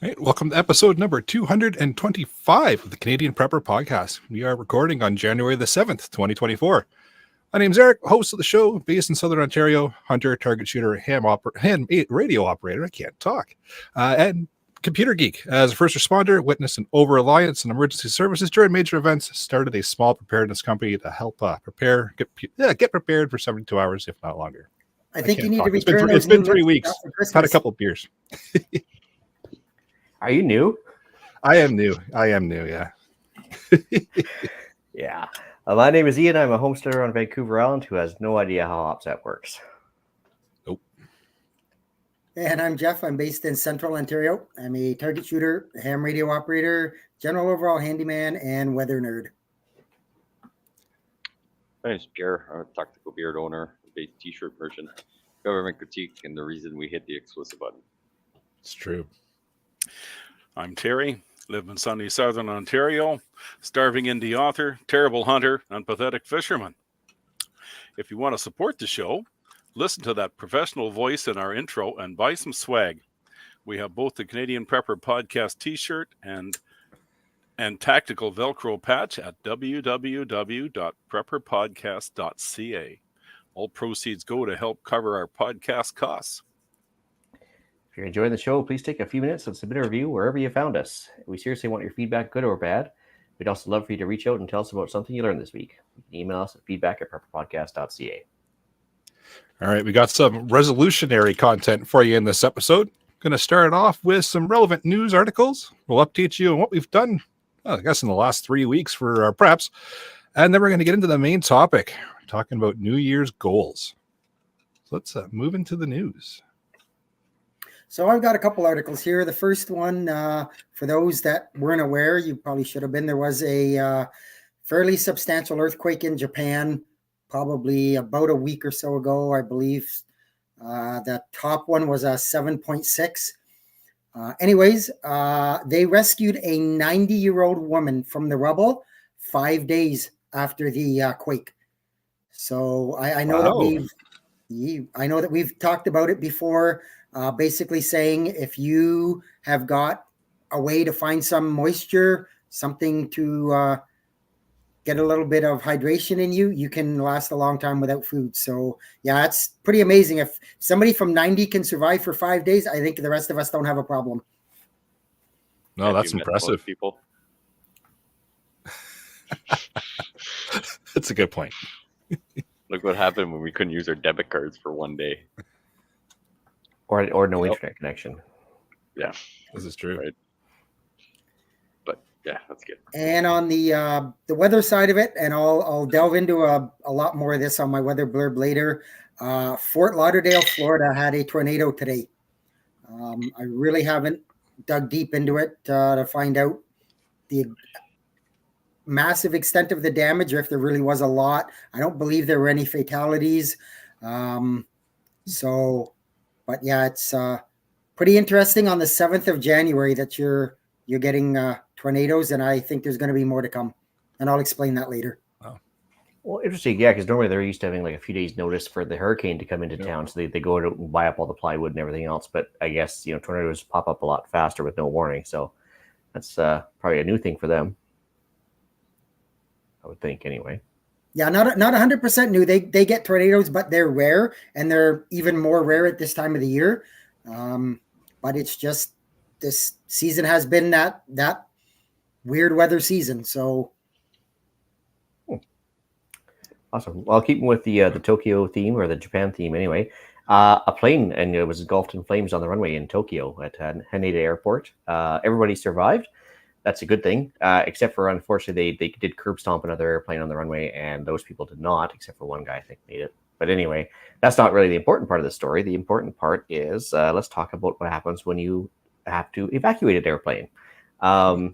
Right, welcome to episode number 225 of the Canadian Prepper Podcast. We are recording on January the 7th, 2024. My name is Eric, host of the show, based in Southern Ontario, hunter, target shooter, ham radio operator, I can't talk, and computer geek. As a first responder, witnessed an over-reliance on emergency services during major events, started a small preparedness company to help get prepared for 72 hours, if not longer. I think you need talk. to return It's been 3 weeks. Had a couple of beers. Are you new? I am new, yeah. Yeah. My name is Ian. I'm a homesteader on Vancouver Island who has no idea how OPSAT works. Nope. And I'm Jeff. I'm based in Central Ontario. I'm a target shooter, ham radio operator, general overall handyman, and weather nerd. My name is Pierre. I'm a tactical beard owner, a t-shirt merchant, government critique, and the reason we hit the explicit button. It's true. I'm Terry, live in sunny Southern Ontario, starving indie author, terrible hunter, and pathetic fisherman. If you want to support the show, listen to that professional voice in our intro and buy some swag. We have both the Canadian Prepper Podcast t-shirt and tactical Velcro patch at www.prepperpodcast.ca. All proceeds go to help cover our podcast costs. If you're enjoying the show, please take a few minutes and submit a review wherever you found us. We seriously want your feedback, good or bad. We'd also love for you to reach out and tell us about something you learned this week. You can email us at feedback@prepperpodcast.ca. All right, we got some resolutionary content for you in this episode. Going to start off with some relevant news articles. We'll update you on what we've done, well, I guess, in the last 3 weeks for our preps. And then we're going to get into the main topic. We're talking about New Year's goals. So let's move into the news. So I've got a couple articles here. The first one, for those that weren't aware, you probably should have been, there was a fairly substantial earthquake in Japan, probably about a week or so ago, I believe. The top one was a 7.6. Anyways, they rescued a 90-year-old woman from the rubble 5 days after the quake. So I know that we've talked about it before. Basically saying if you have got a way to find some moisture, something to get a little bit of hydration in you, you can last a long time without food. So yeah, it's pretty amazing. If somebody from 90 can survive for 5 days, I think the rest of us don't have a problem. No, that's impressive. People. That's a good point. Look what happened when we couldn't use our debit cards for 1 day. Or no internet connection. Yeah, this is true. Right. But yeah, that's good. And on the weather side of it, and I'll delve into a lot more of this on my weather blurb later. Fort Lauderdale, Florida had a tornado today. I really haven't dug deep into it to find out the massive extent of the damage, or if there really was a lot. I don't believe there were any fatalities. But yeah, it's pretty interesting on the 7th of January that you're getting tornadoes, and I think there's going to be more to come, and I'll explain that later. Wow. Well, interesting, yeah, because normally they're used to having like a few days notice for the hurricane to come into town, so they go out and buy up all the plywood and everything else. But I guess tornadoes pop up a lot faster with no warning, so that's probably a new thing for them, I would think, anyway. Yeah, not 100% new. They get tornadoes, but they're rare, and they're even more rare at this time of the year. But it's just this season has been that weird weather season. So awesome. Well, keeping with the Tokyo theme, or the Japan theme, anyway. A plane and it was engulfed in flames on the runway in Tokyo at Haneda Airport. Everybody survived. That's a good thing, except for, unfortunately, they did curb stomp another airplane on the runway, and those people did not, except for one guy, I think, made it. But anyway, that's not really the important part of the story. The important part is let's talk about what happens when you have to evacuate an airplane. So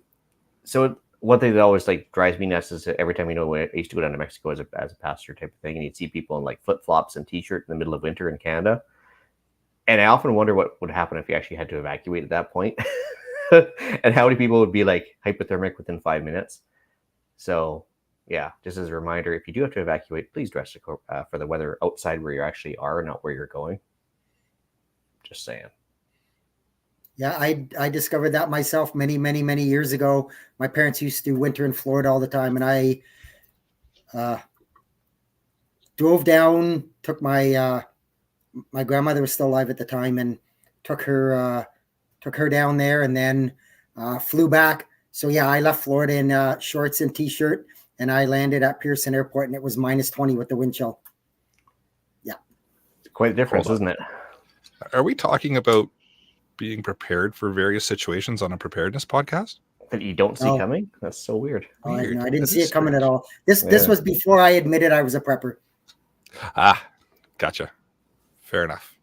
one thing that always drives me nuts is every time, I used to go down to Mexico as a passenger type of thing, and you'd see people in flip-flops and t-shirt in the middle of winter in Canada. And I often wonder what would happen if you actually had to evacuate at that point. And how many people would be hypothermic within 5 minutes. So yeah, just as a reminder, if you do have to evacuate, please dress for the weather outside where you actually are, not where you're going. Just saying. Yeah, I discovered that myself many years ago. My parents used to winter in Florida all the time, and I drove down, took my my grandmother was still alive at the time, and took her down there, and then flew back. So yeah, I left Florida in shorts and t-shirt, and I landed at Pearson Airport, and it was -20 with the wind chill. Yeah, Quite a difference, Hold on. isn't it? Are we talking about being prepared for various situations on a preparedness podcast? That you don't see Oh. coming? That's so weird. Weird. no, I didn't That see is it coming at strange. all. This Yeah. was before I admitted I was a prepper. Ah, gotcha. Fair enough.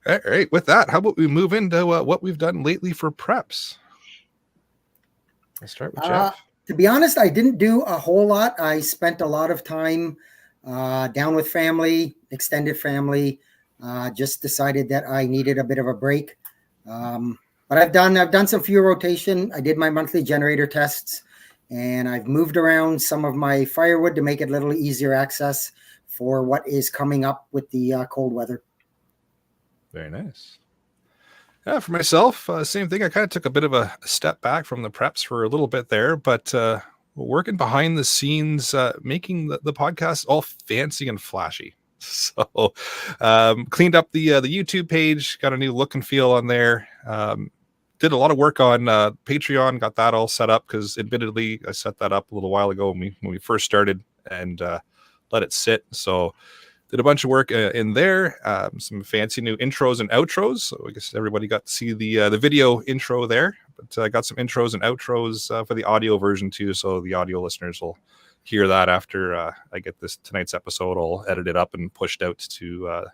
All right. With that, how about we move into what we've done lately for preps? I'll start with Jeff. To be honest, I didn't do a whole lot. I spent a lot of time down with family, extended family. Just decided that I needed a bit of a break. But I've done some fuel rotation. I did my monthly generator tests, and I've moved around some of my firewood to make it a little easier access for what is coming up with the cold weather. Very nice. Yeah, for myself, same thing. I kind of took a bit of a step back from the preps for a little bit there, but working behind the scenes, making the podcast all fancy and flashy. So cleaned up the YouTube page, got a new look and feel on there. Did a lot of work on Patreon, got that all set up because admittedly I set that up a little while ago when we first started and let it sit. So did a bunch of work in there, some fancy new intros and outros. So I guess everybody got to see the video intro there, but I got some intros and outros for the audio version too. So the audio listeners will hear that after I get tonight's episode. I'll edit it up and pushed out to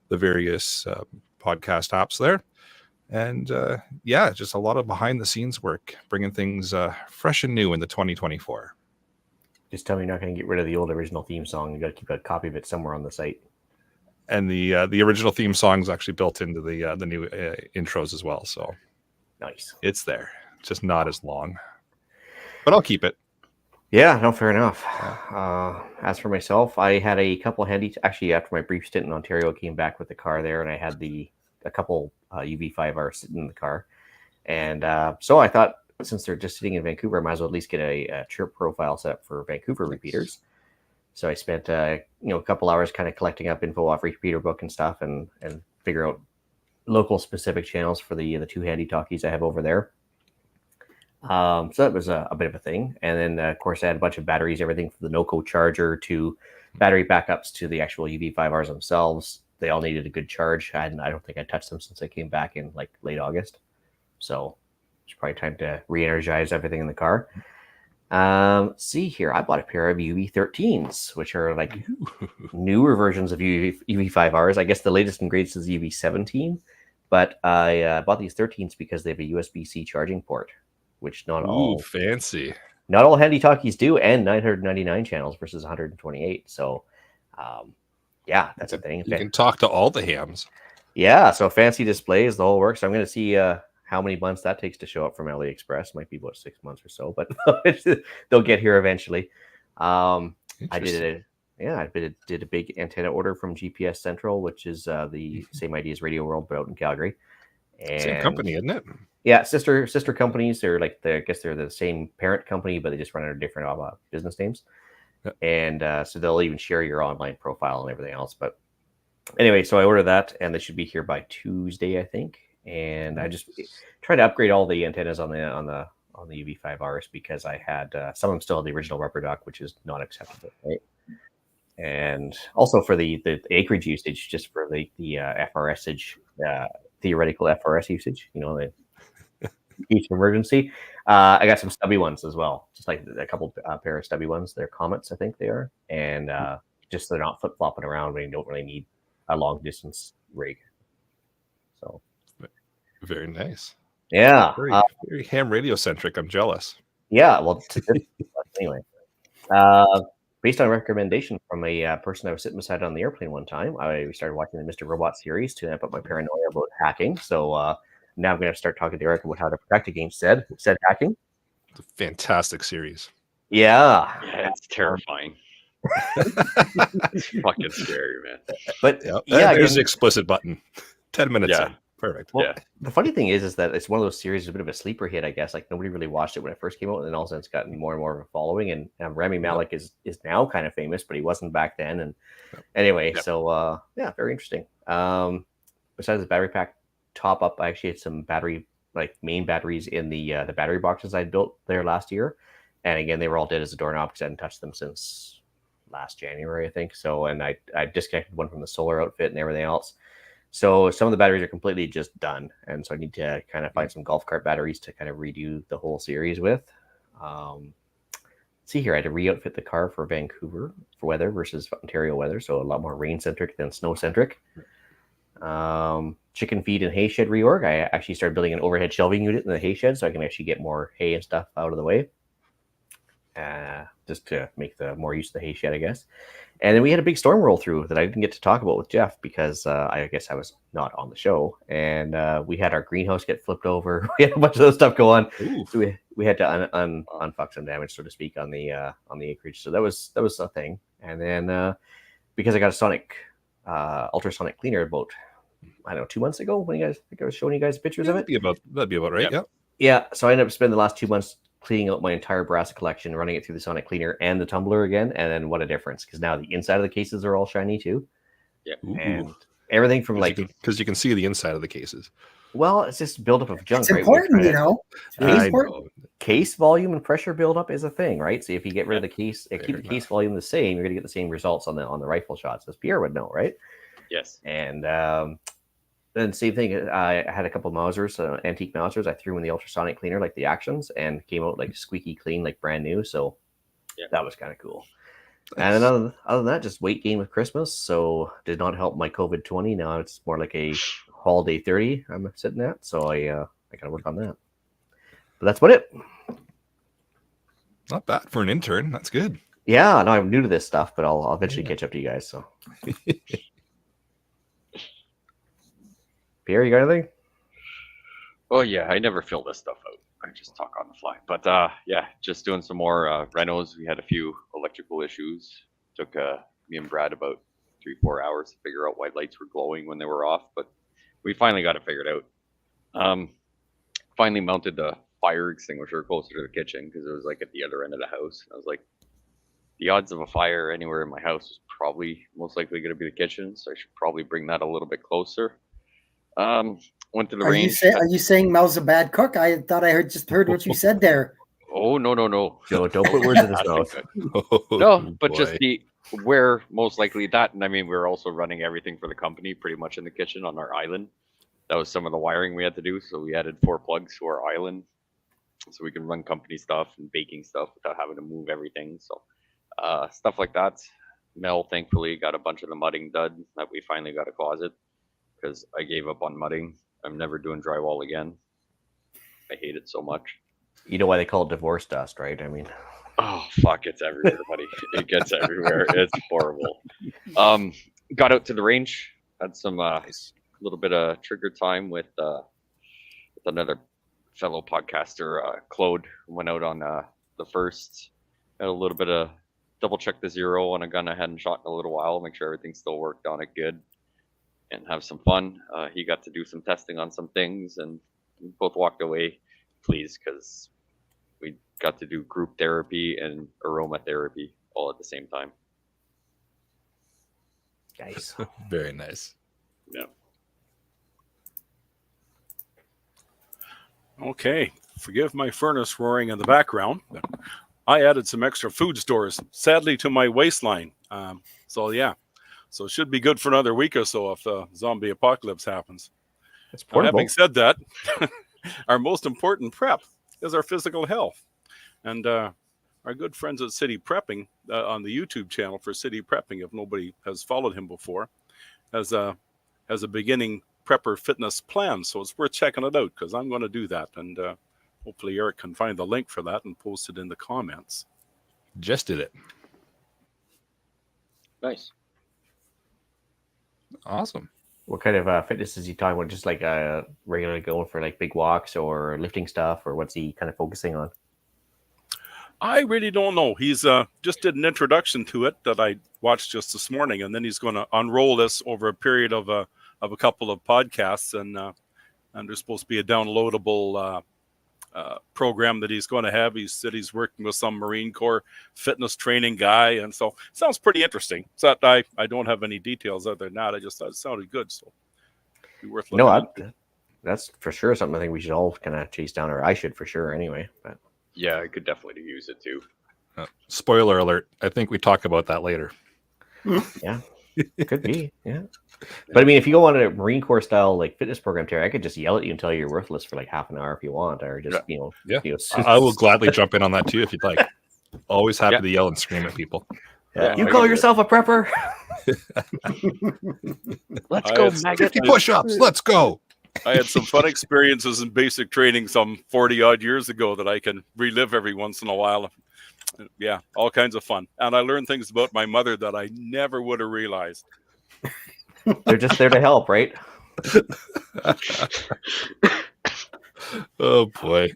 the various podcast apps there. And yeah, just a lot of behind the scenes work, bringing things fresh and new in the 2024. Just tell me you're not going to get rid of the old original theme song. You got to keep a copy of it somewhere on the site. And the original theme song is actually built into the new intros as well. So nice. It's there, just not as long, but I'll keep it. Yeah, no, fair enough. As for myself, I had a couple handy. Actually, after my brief stint in Ontario, I came back with the car there, and I had a couple UV5Rs sitting in the car, and so I thought, since they're just sitting in Vancouver, I might as well at least get a chirp profile set up for Vancouver repeaters. So I spent a couple hours kind of collecting up info off repeater book and stuff, and figure out local specific channels for the two handy talkies I have over there. So that was a bit of a thing. And then of course I had a bunch of batteries, everything from the NOCO charger to battery backups to the actual UV5Rs themselves. They all needed a good charge. I don't think I touched them since I came back in like late August. So it's probably time to re-energize everything in the car. See here, I bought a pair of UV13s, which are like newer versions of UV5Rs. I guess the latest and greatest is UV17, but I bought these 13s because they have a USB-C charging port, which not all handy talkies do, and 999 channels versus 128. So yeah, that's a thing. You can talk to all the hams. Yeah, so fancy displays, the whole works. So I'm going to see how many months that takes to show up from AliExpress. Might be about 6 months or so, but they'll get here eventually. I did a big antenna order from GPS Central, which is the same idea as Radio World, but out in Calgary. And same company, isn't it? Yeah, sister companies. They're like I guess they're the same parent company, but they just run under different business names. Yep. And so they'll even share your online profile and everything else. But anyway, so I ordered that, and they should be here by Tuesday, I think. And I just tried to upgrade all the antennas on the UV5Rs because I had some of them still had the original rubber duck, which is not acceptable, right? And also for the acreage usage, just for the FRSage, theoretical FRS usage, the each emergency. I got some stubby ones as well, just like a couple pair of stubby ones. They're Comets, I think they are, and just so they're not flip flopping around when you don't really need a long distance rig. So very nice. Yeah, very ham radio centric. I'm jealous. Yeah, well, anyway, based on a recommendation from a person I was sitting beside on the airplane one time, I started watching the Mr. Robot series to amp up my paranoia about hacking. So now I'm going to start talking to Eric about how to protect against said hacking. It's a fantastic series. Yeah, it's terrifying. It's fucking scary, man. But yeah, there's the explicit button. 10 minutes in. Perfect. Well, Yeah. the funny thing is that it's one of those series, a bit of a sleeper hit, I guess. Like nobody really watched it when it first came out, and then all of a sudden it's gotten more and more of a following. And Rami Malek is now kind of famous, but he wasn't back then. And anyway, so yeah, very interesting. Besides the battery pack top up, I actually had some main batteries in the battery boxes I built there last year, and again they were all dead as a doorknob because I hadn't touched them since last January, I think. So, and I disconnected one from the solar outfit and everything else. So some of the batteries are completely just done, and so I need to kind of find some golf cart batteries to kind of redo the whole series with. See here, I had to re-outfit the car for Vancouver for weather versus Ontario weather, so a lot more rain-centric than snow-centric. Chicken feed and hay shed reorg. I actually started building an overhead shelving unit in the hay shed so I can actually get more hay and stuff out of the way. Just to make the more use of the hay shed, I guess. And then we had a big storm roll through that I didn't get to talk about with Jeff because I guess I was not on the show. And we had our greenhouse get flipped over. We had a bunch of those stuff go on. Ooh. So we had to unfuck some damage, so to speak, on the acreage. So that was a thing. And then because I got a ultrasonic cleaner about 2 months ago when I think I was showing you guys pictures of it. That'd be about right. Yep. Yeah. So I ended up spending the last 2 months cleaning out my entire brass collection, running it through the sonic cleaner and the tumbler again, and then what a difference, because now the inside of the cases are all shiny too. Yeah. And everything from because you can see the inside of the cases. Well, it's just buildup of junk. It's important, you know. It's important. Case volume and pressure buildup is a thing, right? So if you get rid of the case, keep the case volume the same, you're going to get the same results on the rifle shots, as Pierre would know, right? Yes. And then same thing. I had a couple of Mausers, antique Mausers. I threw in the ultrasonic cleaner, like the actions, and came out like squeaky clean, like brand new. So that was kind of cool. Nice. And then other than that, just weight gain with Christmas. So did not help my COVID-20. Now it's more like a holiday 30 I'm sitting at. So I got to work on that. But that's about it. Not bad for an intern. That's good. Yeah, no, I'm new to this stuff, but I'll eventually catch up to you guys. So. Pierre, you got anything? Oh yeah, I never fill this stuff out. I just talk on the fly. But yeah, just doing some more renos. We had a few electrical issues. Took me and Brad about 3-4 hours to figure out why lights were glowing when they were off, but we finally got it figured out. Finally mounted the fire extinguisher closer to the kitchen because it was like at the other end of the house. I was like, the odds of a fire anywhere in my house is probably most likely going to be the kitchen, so I should probably bring that a little bit closer. Went to the range. Are you saying Mel's a bad cook? I thought I just heard what you said there. Oh, no. Joe, don't put words in his mouth. No, but just where most likely that, and I mean, we were also running everything for the company pretty much in the kitchen on our island. That was some of the wiring we had to do. So we added 4 plugs to our island so we can run company stuff and baking stuff without having to move everything. So stuff like that. Mel, thankfully, got a bunch of the mudding done that we finally got a closet because I gave up on mudding. I'm never doing drywall again. I hate it so much. You know why they call it divorce dust, right? I mean, oh fuck, it's everywhere, buddy. It gets everywhere. It's horrible. Got out to the range. Had some little bit of trigger time with another fellow podcaster, Claude. Went out on the first. Had a little bit of double check the zero on a gun I hadn't shot in a little while. Make sure everything still worked on it good. And have some fun. He got to do some testing on some things, and we both walked away pleased because we got to do group therapy and aromatherapy all at the same time. Nice. Very nice. Yeah. Okay. Forgive my furnace roaring in the background. I added some extra food stores, sadly, to my waistline. So it should be good for another week or so if the zombie apocalypse happens. Now, having said that, our most important prep is our physical health. And our good friends at City Prepping on the YouTube channel for City Prepping, if nobody has followed him before, has a beginning prepper fitness plan. So it's worth checking it out because I'm going to do that. And hopefully Eric can find the link for that and post it in the comments. Just did it. Nice. Awesome. What kind of fitness is he talking about? Just like regularly going for like big walks or lifting stuff, or what's he kind of focusing on? I really don't know. He's just did an introduction to it that I watched just this morning, and then he's going to unroll this over a period of a couple of podcasts. And and there's supposed to be a downloadable program that he's going to have. He said he's working with some Marine Corps fitness training guy, and so it sounds pretty interesting. So I don't have any details other than that. I just thought it sounded good, so it'd be worth looking into. That's for sure something I think we should all kind of chase down, or I should for sure anyway. But Yeah, I could definitely use it too. Spoiler alert. I think we talk about that later. yeah, could be. Yeah. But I mean, if you go on a Marine Corps style like fitness program, Terry, I could just yell at you and tell you you're worthless for like half an hour if you want, or just I will gladly jump in on that too if you'd like. Always happy to yell and scream at people. You call yourself a prepper? Let's go, maggot. 50 push-ups. Let's go. I had some fun experiences in basic training some 40 odd years ago that I can relive every once in a while. Yeah, all kinds of fun. And I learned things about my mother that I never would have realized. They're just there to help, right? Oh boy.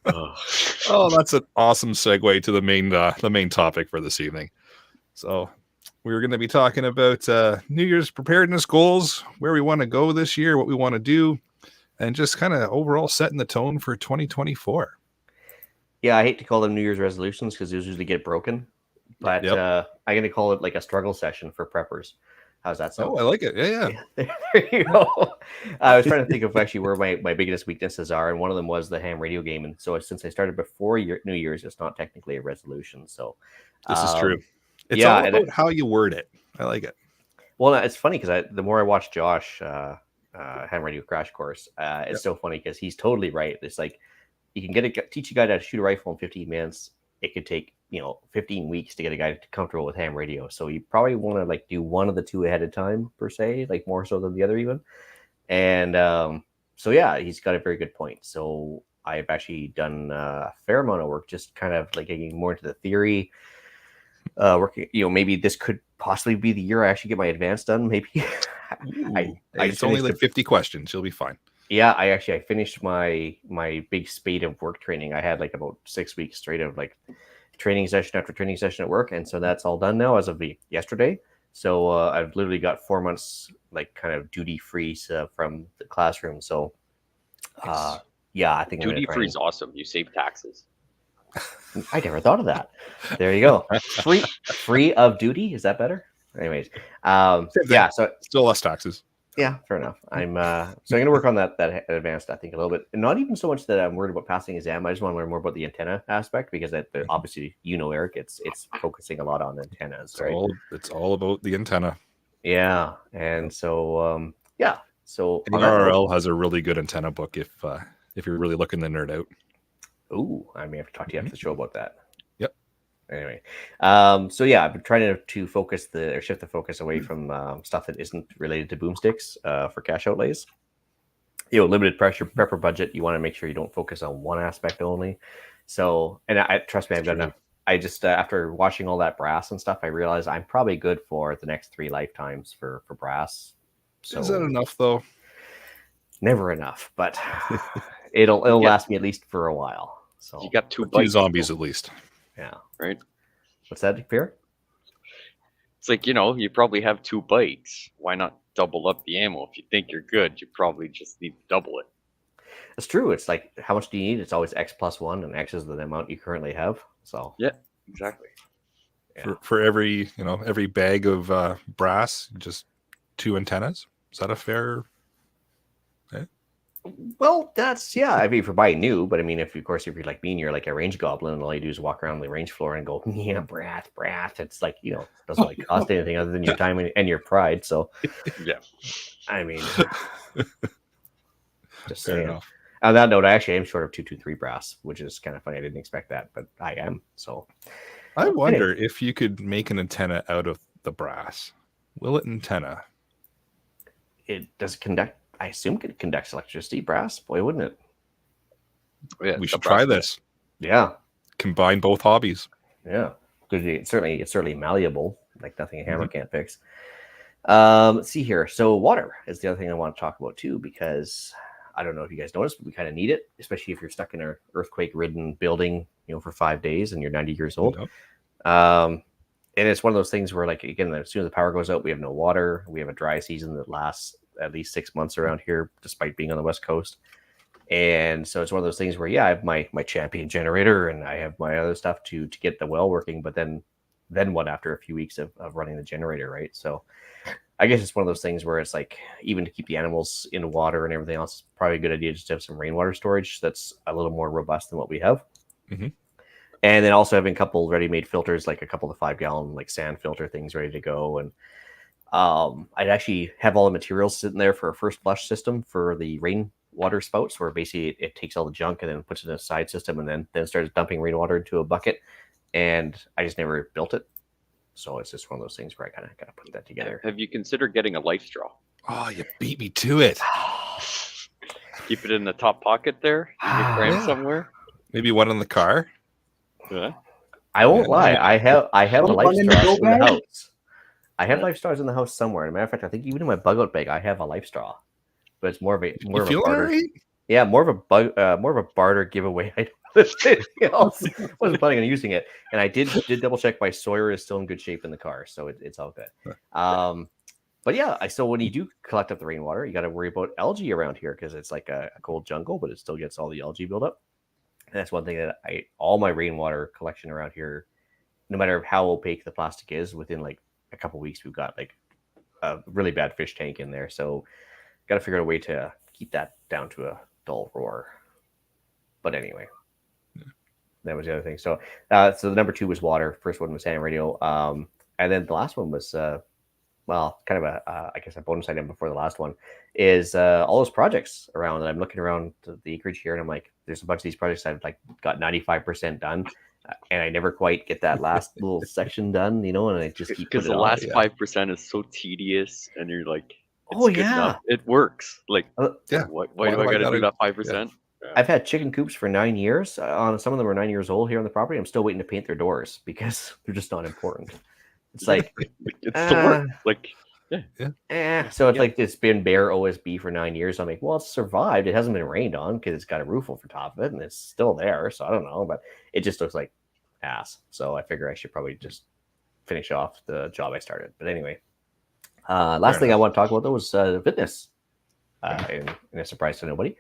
Oh, that's an awesome segue to the main topic for this evening. So we're going to be talking about New Year's preparedness goals, where we want to go this year, what we want to do, and just kind of overall setting the tone for 2024. Yeah, I hate to call them New Year's resolutions because they usually get broken, but I'm going to call it like a struggle session for preppers. How's that sound? Oh, I like it. Yeah. There you go. I was trying to think of actually where my biggest weaknesses are, and one of them was the ham radio game. And so since I started before New Year's, it's not technically a resolution. So this is true. It's all about how you word it. I like it. Well, it's funny because the more I watch Josh, ham radio crash course, it's so funny because he's totally right. It's like you can teach a guy how to shoot a rifle in 15 minutes. It could take 15 weeks to get a guy comfortable with ham radio. So you probably want to like do one of the two ahead of time per se, like more so than the other even. And so yeah, he's got a very good point. So I've actually done a fair amount of work, just kind of like getting more into the theory. Working, maybe this could possibly be the year I actually get my advanced done. Maybe it's only like 50 questions. You'll be fine. Yeah, I finished my big spate of work training. I had like about 6 weeks straight of like training session after training session at work, and so that's all done now as of yesterday. So I've literally got 4 months like kind of duty free from the classroom. So yeah, I think duty free is awesome. You save taxes. I never thought of that. There you go. Free of duty. Is that better? Anyways, yeah. So still less taxes. Yeah, fair enough. So I'm going to work on that advanced, I think, a little bit. And not even so much that I'm worried about passing exam. I just want to learn more about the antenna aspect because obviously, Eric, it's focusing a lot on antennas, right? It's all about the antenna. Yeah, and so yeah. So RRL has a really good antenna book if you're really looking to nerd out. Ooh, I may have to talk to you after the show about that. Yep. Anyway, so yeah, I've been trying to shift the focus away from stuff that isn't related to boomsticks for cash outlays. Limited prepper budget. You want to make sure you don't focus on one aspect only. So, and trust me, I've done enough. I just after watching all that brass and stuff, I realized I'm probably good for the next 3 lifetimes for brass. So, is that enough though? Never enough, but it'll last me at least for a while. So you got 2 zombies at least. Yeah. Right. What's that, Pierre? It's like, you probably have 2 bikes. Why not double up the ammo? If you think you're good, you probably just need to double it. It's true. It's like, how much do you need? It's always X plus 1, and X is the amount you currently have. So yeah, exactly. Yeah. For every bag of brass, just 2 antennas. Is that a fair? Well, that's I mean, for buying new, but I mean, if you're like me and you're like a range goblin, and all you do is walk around the range floor and go, yeah, brass. It's like doesn't like cost anything other than your time and your pride. So yeah, I mean, just fair saying. enough. On that note, I actually am short of 223 brass, which is kind of funny. I didn't expect that, but I am. So I wonder if you could make an antenna out of the brass. Will it antenna? It does conduct. I assume it conducts electricity. Brass, boy, wouldn't it? Yeah, we should try this. Yeah, combine both hobbies. Yeah, because it's certainly malleable, like nothing a hammer can't fix. Let's see here. So water is the other thing I want to talk about too, because I don't know if you guys noticed, but we kind of need it, especially if you're stuck in an earthquake-ridden building, for 5 days and you're 90 years old. And it's one of those things where, like, again, as soon as the power goes out, we have no water. We have a dry season that lasts at least 6 months around here, despite being on the West Coast. And so it's one of those things where, yeah, I have my champion generator and I have my other stuff to get the well working, but then what after a few weeks of running the generator, right? So I guess it's one of those things where it's like, even to keep the animals in water and everything else, it's probably a good idea just to have some rainwater storage that's a little more robust than what we have. Mm-hmm. And then also having a couple ready-made filters, like a couple of 5-gallon like sand filter things ready to go. And I'd actually have all the materials sitting there for a first flush system for the rainwater spouts, where basically it takes all the junk and then puts it in a side system and then starts dumping rainwater into a bucket. And I just never built it. So it's just one of those things where I kind of got to put that together. Have you considered getting a life straw? Oh, you beat me to it. Keep it in the top pocket there. You get crammed somewhere. Maybe one in the car. Yeah. I won't lie. I have a life One in the straw go in the bag? house. I have life straws in the house somewhere. As a matter of fact, I think even in my bug out bag, I have a life straw. But it's more of a barter. Right? Yeah, more of a barter giveaway. I wasn't planning on using it, and I did double check my Sawyer is still in good shape in the car, so it's all good. But yeah, so when you do collect up the rainwater, you got to worry about algae around here because it's like a cold jungle, but it still gets all the algae buildup. And that's one thing that all my rainwater collection around here, no matter how opaque the plastic is, within like a couple weeks, we've got like a really bad fish tank in there. So got to figure out a way to keep that down to a dull roar. But anyway, that was the other thing. So the number 2 was water. First one was ham radio. And then the last one was, kind of I guess a bonus item before the last one is all those projects around. And I'm looking around the acreage here and I'm like, there's a bunch of these projects I've like got 95% done. And I never quite get that last little section done, and I just keep because the last 5% is so tedious, and you're like, it's good enough. It works. Like, why do I got to do that 5%? Yeah. I've had chicken coops for 9 years. Some of them are 9 years old here on the property. I'm still waiting to paint their doors because they're just not important. It's like it's the work. Like, So it's like it's been bare OSB for 9 years. I'm like, well, it's survived. It hasn't been rained on because it's got a roof over top of it, and it's still there. So I don't know, but it just looks like ass. So I figure I should probably just finish off the job I started. But anyway, last thing I want to talk about though was fitness. In a surprise to nobody,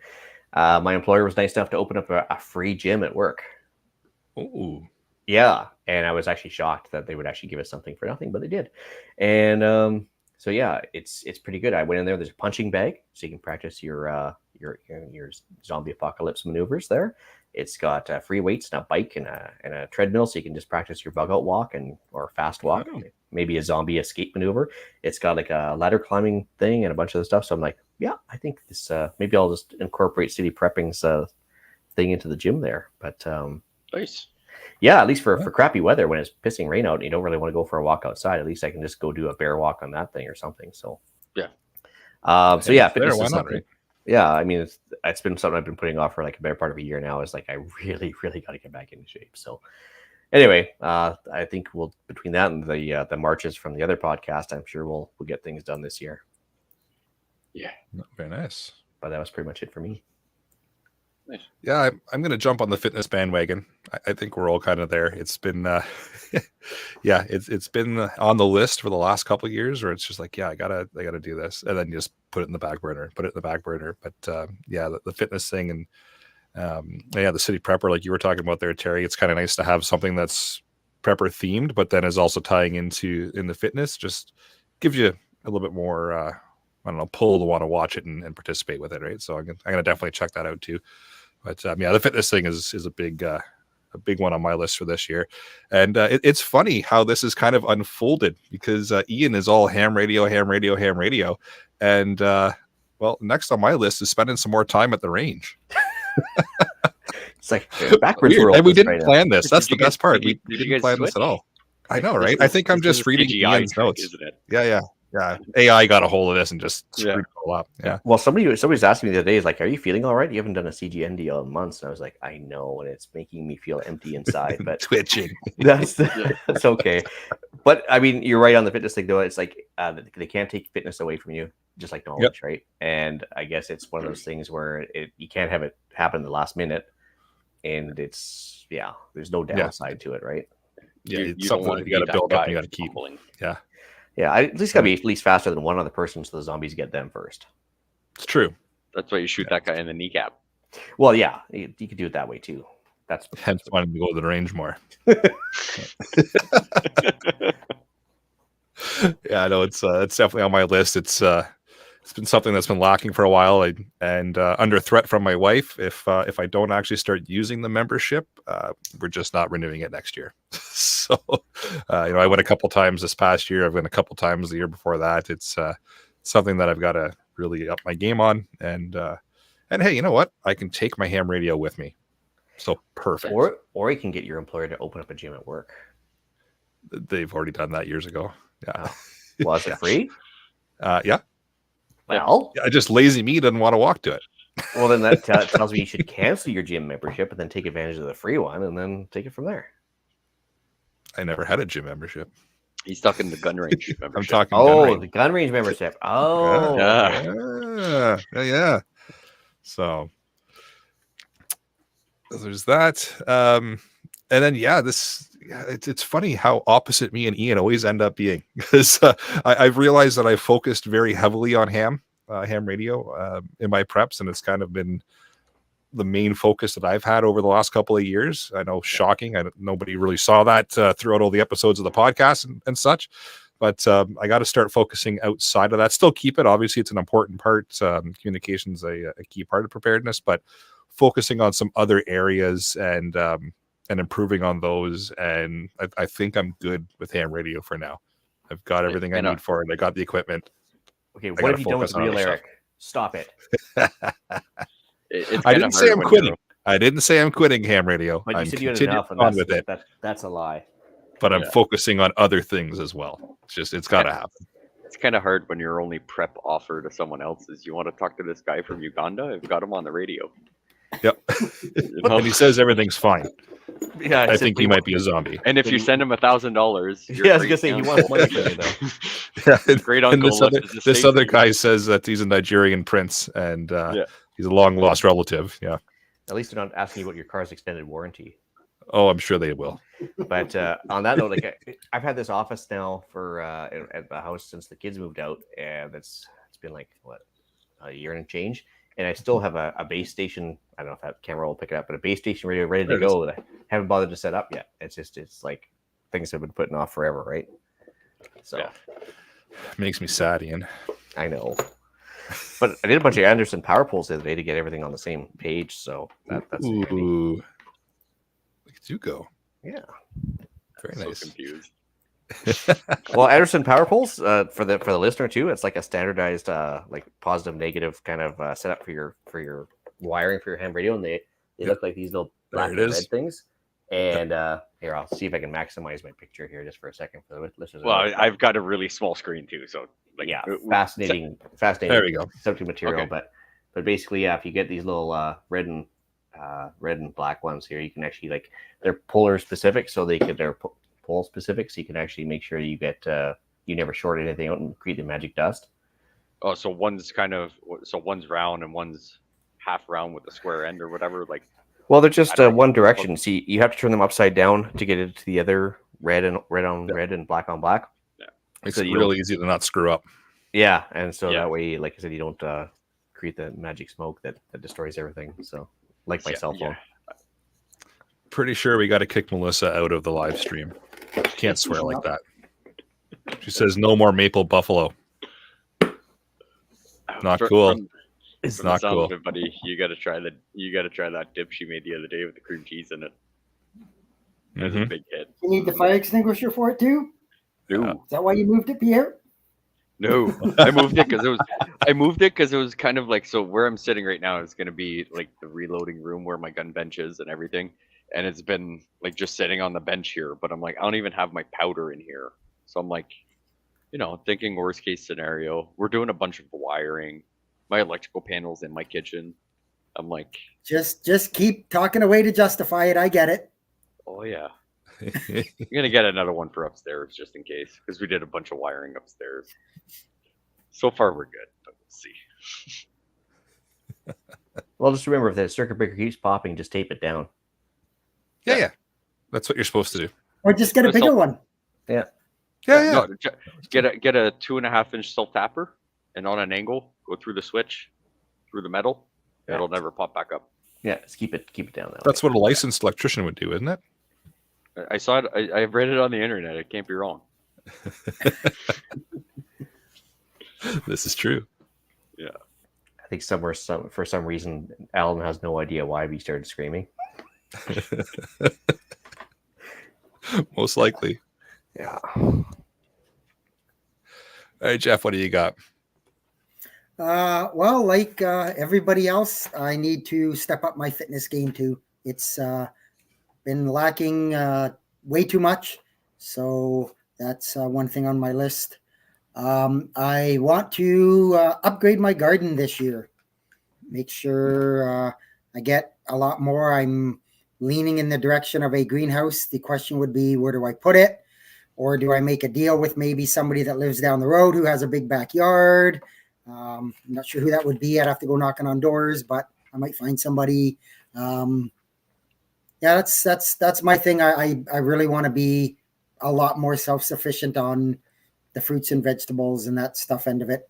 my employer was nice enough to open up a free gym at work. Ooh. Yeah, and I was actually shocked that they would actually give us something for nothing, but they did. And so yeah, it's pretty good. I went in there. There's a punching bag, so you can practice your zombie apocalypse maneuvers there. It's got free weights and a bike and a treadmill, so you can just practice your bug out walk or fast walk, maybe a zombie escape maneuver. It's got like a ladder climbing thing and a bunch of other stuff. So I'm like, yeah, I think this maybe I'll just incorporate city prepping's thing into the gym there. But nice. Yeah, at least for crappy weather when it's pissing rain out and you don't really want to go for a walk outside, at least I can just go do a bear walk on that thing or something. So yeah. Fitness why is not, something. right? Yeah, I mean it's been something I've been putting off for like a better part of a year now. Is like I really, really got to get back into shape. So anyway, I think we'll between that and the marches from the other podcast, I'm sure we'll get things done this year. Yeah, very nice. But that was pretty much it for me. Nice. Yeah, I'm going to jump on the fitness bandwagon. I think we're all kind of there. It's been, it's been on the list for the last couple of years where it's just like, I gotta do this, and then you just put it in the back burner. But the fitness thing and the city prepper, like you were talking about there, Terry. It's kind of nice to have something that's prepper themed, but then is also tying in the fitness. Just gives you a little bit more. Pull to want to watch it and participate with it, right? So I'm gonna definitely check that out too. But the fitness thing is a big one on my list for this year. And it's funny how this is kind of unfolded because Ian is all ham radio, and next on my list is spending some more time at the range. It's like backwards world. And we didn't right plan now. this. That's the best part. We did didn't you guys plan switch? this at all. I know, right? I think I'm just reading Ian's trick, notes. isn't it? Yeah. AI got a hold of this and just screwed it all up. Yeah. Well, somebody's asking me the other day, is like, are you feeling all right? You haven't done a CGN deal in months. And I was like, I know, and it's making me feel empty inside, but twitching. That's okay. But I mean, you're right on the fitness thing, though. It's like they can't take fitness away from you, just like knowledge, right? And I guess it's one of those things where you can't have it happen in the last minute, and there's no downside to it, right? Yeah, you it's don't something want that to you got to build up and you got to keep. Humbling. Yeah. Yeah, I at least got to be at least faster than one other person, so the zombies get them first. It's true. That's why you shoot that guy in the kneecap. Well, yeah, you could do it that way too. Hence wanting to go to the range more. Yeah, I know it's definitely on my list. It's been something that's been lacking for a while, and under threat from my wife. If I don't actually start using the membership, we're just not renewing it next year. So, I went a couple times this past year. I've went a couple times the year before that. It's something that I've got to really up my game on. And hey, you know what? I can take my ham radio with me. So perfect. Or you can get your employer to open up a gym at work. They've already done that years ago. Yeah. Oh. Well, is it free? Yeah. Well, I just lazy me doesn't want to walk to it. Well, then that tells me you should cancel your gym membership and then take advantage of the free one and then take it from there. I never had a gym membership. He's talking the gun range membership. I'm talking. The gun range membership. Oh, Yeah. So there's that. And then it's funny how opposite me and Ian always end up being, because I've realized that I've focused very heavily on ham radio in my preps, and it's kind of been the main focus that I've had over the last couple of years. I know, shocking. Nobody really saw that throughout all the episodes of the podcast and such, but I got to start focusing outside of that. Still keep it. Obviously, it's an important part. Communication's a key part of preparedness, but focusing on some other areas and improving on those. And I think I'm good with ham radio for now. I've got everything I need for it. I got the equipment. Okay, what have you done with real Eric? Stop it. It's I didn't say I'm quitting. I didn't say I'm quitting ham radio. But you I'm said you had continuing enough, and on with it. That's a lie. But I'm focusing on other things as well. It's got to happen. It's kind of hard when your only prep offer to someone else is, you want to talk to this guy from Uganda? I've got him on the radio. Yep. And he says everything's fine. Yeah, I think he might be a zombie. And if you send him $1,000, yeah, I was gonna say he wants money from you though. Yeah, great uncle. This other guy says that he's a Nigerian prince, and he's a long lost relative. Yeah. At least they're not asking you about your car's extended warranty. Oh, I'm sure they will. But on that note, I've had this office now for at the house since the kids moved out, and it's been like a year and change, and I still have a base station. I don't know if that camera will pick it up, but a base station radio ready to go that I haven't bothered to set up yet. It's like things have been putting off forever, right? So makes me sad, Ian. I know. But I did a bunch of Anderson power poles the other day to get everything on the same page. So that's Ooh. Look at you go. Yeah. Very nice. So confused. Well, Anderson power poles for the listener too. It's like a standardized like positive negative kind of setup for your wiring for your ham radio, and they look like these little black and red things. And here, I'll see if I can maximize my picture here just for a second for the listeners. Well, I've got a really small screen too, so fascinating. There we go. Subject material, Okay. but basically, if you get these little red and black ones here, you can actually they're polar specific, so they're pole specific, so you can actually make sure you get you never short anything out and create the magic dust. Oh, so one's one's round and one's half round with a square end or whatever. Well, they're just one direction. See, you have to turn them upside down to get it to the other red on red and black on black. Yeah, makes it real easy to not screw up. Yeah, and so that way, like I said, you don't create the magic smoke that destroys everything. So, like my cell phone. Pretty sure we got to kick Melissa out of the live stream. Can't swear like that. She says no more maple buffalo. Not cool. It's not cool, it, buddy. You got to try that dip she made the other day with the cream cheese in it. That's a big hit. You need the fire extinguisher for it too? No. Is that why you moved it, Pierre? No, I moved it because it was kind of like, so where I'm sitting right now is going to be like the reloading room where my gun bench is and everything. And it's been like just sitting on the bench here, but I'm like, I don't even have my powder in here. So I'm like, thinking worst case scenario. We're doing a bunch of wiring. My electrical panels in my kitchen. I'm like, just keep talking away to justify it. I get it. Oh yeah. I'm gonna get another one for upstairs just in case, because we did a bunch of wiring upstairs. So far we're good, but we'll see. Well, just remember, if the circuit breaker keeps popping, just tape it down. Yeah. That's what you're supposed to do. Or just get a bigger one. Yeah. Yeah, yeah. No, get a 2.5-inch self tapper, and on an angle, go through the switch, through the metal. Yeah. It'll never pop back up. Yeah, just keep it down that That's way. what a licensed electrician would do, isn't it? I saw it. I read it on the internet. It can't be wrong. This is true. Yeah. I think for some reason, Alan has no idea why we started screaming. Most likely. Yeah. All right, Jeff, what do you got? Well, like everybody else, I need to step up my fitness game too. It's been lacking way too much. So that's one thing on my list. I want to upgrade my garden this year. Make sure I get a lot more. I'm leaning in the direction of a greenhouse. The question would be, where do I put it? Or do I make a deal with maybe somebody that lives down the road who has a big backyard? I'm not sure who that would be. I'd have to go knocking on doors, but I might find somebody. Yeah, that's my thing. I really want to be a lot more self-sufficient on the fruits and vegetables and that stuff end of it.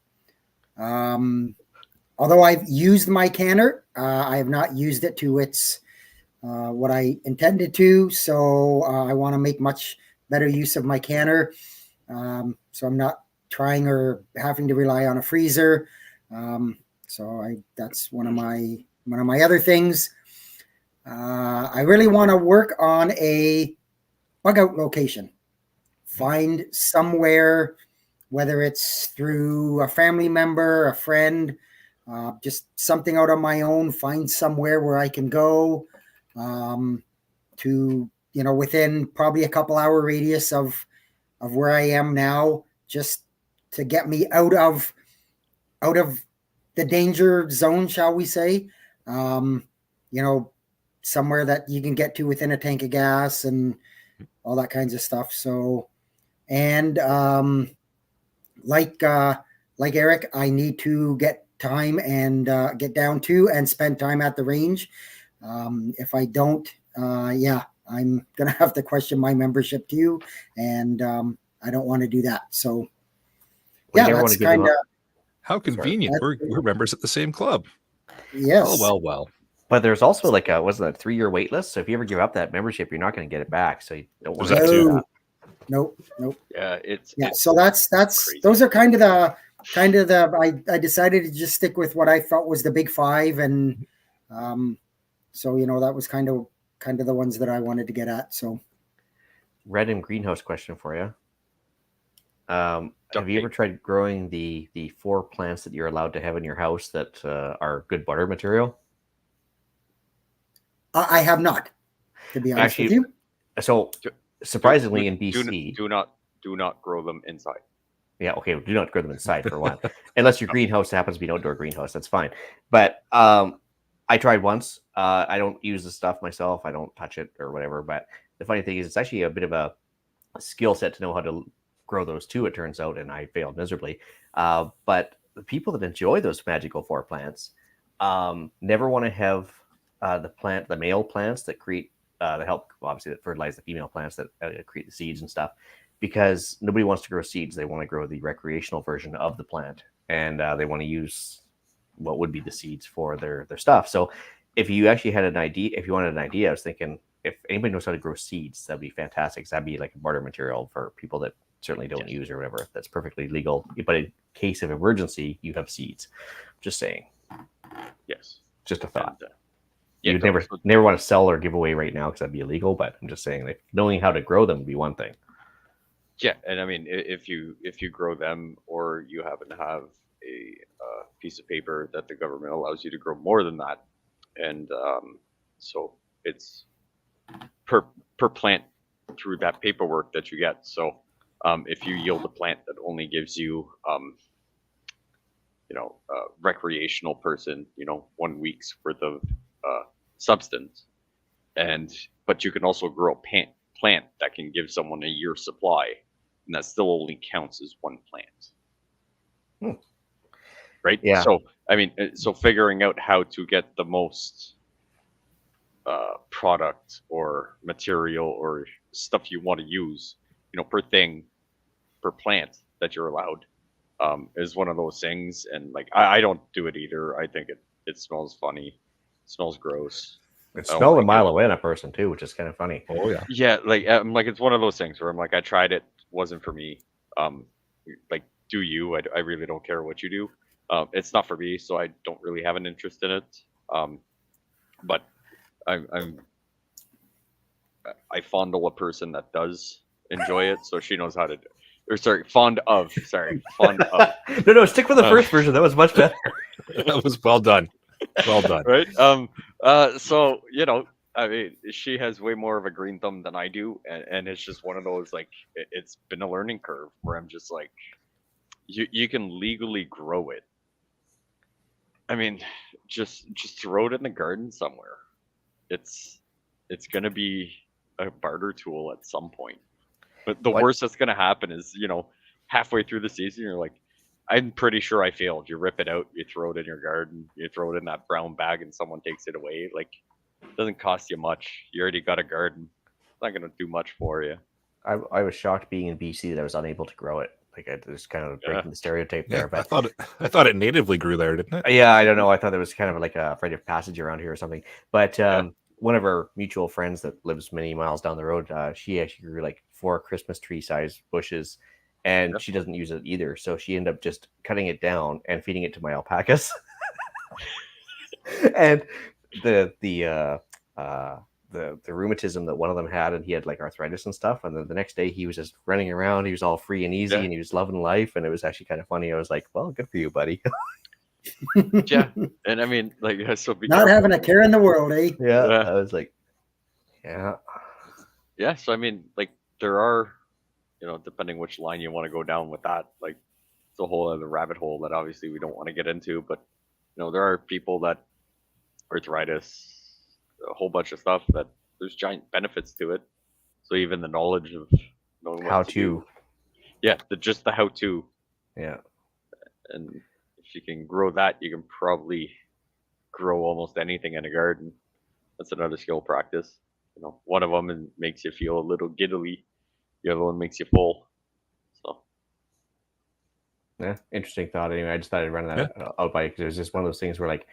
Although I've used my canner, I have not used it to its what I intended to. So I want to make much better use of my canner. So I'm not trying or having to rely on a freezer. That's one of my other things. I really want to work on a bug out location. Find somewhere, whether it's through a family member, a friend, just something out on my own. Find somewhere where I can go to, within probably a couple hour radius of where I am now, just to get me out of the danger zone, shall we say? Somewhere that you can get to within a tank of gas and all that kinds of stuff. So, and like Eric, I need to get time and get down to and spend time at the range. If I don't, I'm gonna have to question my membership to you, and I don't want to do that. So, that's kind of how convenient. We're members at the same club. Yes. Well. But there's also like a 3-year wait list. So if you ever give up that membership, you're not going to get it back. So you don't want to do that. Nope. Yeah, so that's crazy. Those are kind of the I decided to just stick with what I felt was the big five, and so that was kind of the ones that I wanted to get at. So, red and greenhouse question for you. Have you ever tried growing the 4 plants that you're allowed to have in your house that are good butter material? I have not, to be honest with you. So surprisingly, in BC, do not grow them inside. Yeah, okay. Do not grow them inside for one, unless your greenhouse happens to be an outdoor greenhouse. That's fine. But I tried once. I don't use the stuff myself. I don't touch it or whatever. But the funny thing is, it's actually a bit of a skill set to know how to grow those too. It turns out, and I failed miserably. But the people that enjoy those magical 4 plants never want to have the male plants that create that help, obviously, that fertilize the female plants that create the seeds and stuff, because nobody wants to grow seeds. They want to grow the recreational version of the plant, and they want to use what would be the seeds for their stuff. So if you actually had an idea, if you wanted an idea, I was thinking if anybody knows how to grow seeds, that'd be fantastic. That'd be like a barter material for people that certainly don't use or whatever. That's perfectly legal. But in case of emergency, you have seeds. Just saying. Yes. Just a thought. And, you'd never want to sell or give away right now because that'd be illegal. But I'm just saying, like, knowing how to grow them would be one thing. Yeah, and I mean, if you grow them, or you happen to have a piece of paper that the government allows you to grow more than that, and so it's per plant through that paperwork that you get. So if you yield a plant that only gives you recreational person 1 week's worth of substance, but you can also grow a plant that can give someone a year's supply, and that still only counts as 1 plant. Right? Yeah. So I mean, so figuring out how to get the most product or material or stuff you want to use, per thing per plant that you're allowed is one of those things. And like I don't do it either. I think it smells funny, it smells gross. It I don't smelled a like mile it. away in a person too, which is kind of funny. Oh yeah. Yeah, like I'm like it's one of those things where I'm like I tried it, wasn't for me. Like do you? I really don't care what you do. It's not for me, so I don't really have an interest in it. But I fondle a person that does enjoy it, so she knows how to do. Or sorry, fond of. Sorry, fond of. No, stick with the first version. That was much better. That was well done. Well done. Right. So you know, I mean, she has way more of a green thumb than I do, and it's just one of those like it's been a learning curve where I'm just like, you can legally grow it. I mean, just throw it in the garden somewhere. It's gonna be a barter tool at some point. But the worst that's gonna happen is, you know, halfway through the season, you're like, I'm pretty sure I failed. You rip it out, you throw it in your garden, you throw it in that brown bag, and someone takes it away. Like, it doesn't cost you much. You already got a garden. It's not gonna do much for you. I was shocked being in BC that I was unable to grow it. Like I just kind of breaking the stereotype there. Yeah, But I thought it natively grew there, didn't it? yeah, I don't know. I thought it was kind of like a rite of passage around here or something. But one of our mutual friends that lives many miles down the road, she actually grew like 4 Christmas tree size bushes, and she doesn't use it either. So she ended up just cutting it down and feeding it to my alpacas. And the rheumatism that one of them had, and he had like arthritis and stuff. And then the next day he was just running around. He was all free and easy, and he was loving life. And it was actually kind of funny. I was like, well, good for you, buddy. Yeah, and I mean, like, so be Not careful. having a care in the world, eh? Yeah. I was like, yeah. Yeah, so I mean, like, there are, you know, depending which line you want to go down with that, like, it's a whole other rabbit hole that obviously we don't want to get into. But you know, there are people that arthritis, a whole bunch of stuff that there's giant benefits to it. So even the knowledge of knowing How what to do, to. yeah, just the how to, Yeah. and if you can grow that, you can probably grow almost anything in a garden. That's another skill practice. You know, one of them makes you feel a little giddily, the other one makes you full. So Yeah, interesting thought. Anyway, I just thought I'd run that out by because it was just one of those things where like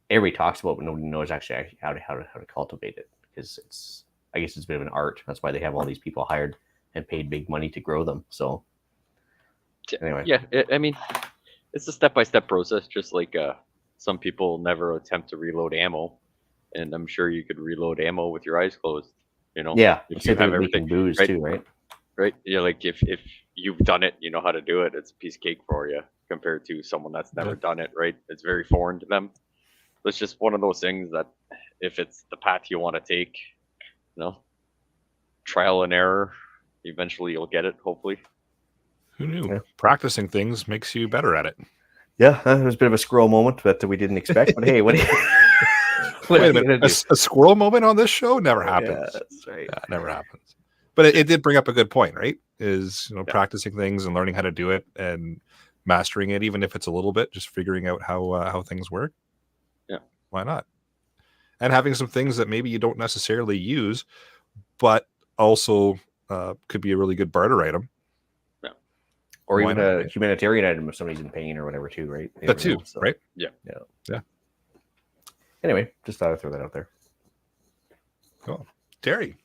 everybody talks about, but nobody knows actually how to cultivate it, because it's, I guess it's a bit of an art. That's why they have all these people hired and paid big money to grow them. So anyway, yeah, I mean, it's a step-by-step process. Just like some people never attempt to reload ammo, and I'm sure you could reload ammo with your eyes closed. You know, yeah, if same you thing have with making everything booze right, too, right? right? Yeah, like if you've done it, you know how to do it. It's a piece of cake for you compared to someone that's never done it, right? It's very foreign to them. It's just one of those things that if it's the path you want to take, you know, trial and error, eventually you'll get it, hopefully. Who knew? Yeah. Practicing things makes you better at it. Yeah, it was a bit of a squirrel moment that we didn't expect. But hey, what? Wait a minute, a squirrel moment on this show never happens. Yeah, that's right. Yeah, never happens. But it did bring up a good point, right? Is, you know, practicing things and learning how to do it and mastering it, even if it's a little bit, just figuring out how things work. Yeah, why not? And having some things that maybe you don't necessarily use, but also could be a really good barter item. Yeah, or why even not, a right? humanitarian item if somebody's in pain or whatever too, right? You That never too, know, so. right? yeah. Anyway, just thought I'd throw that out there. Cool. Terry.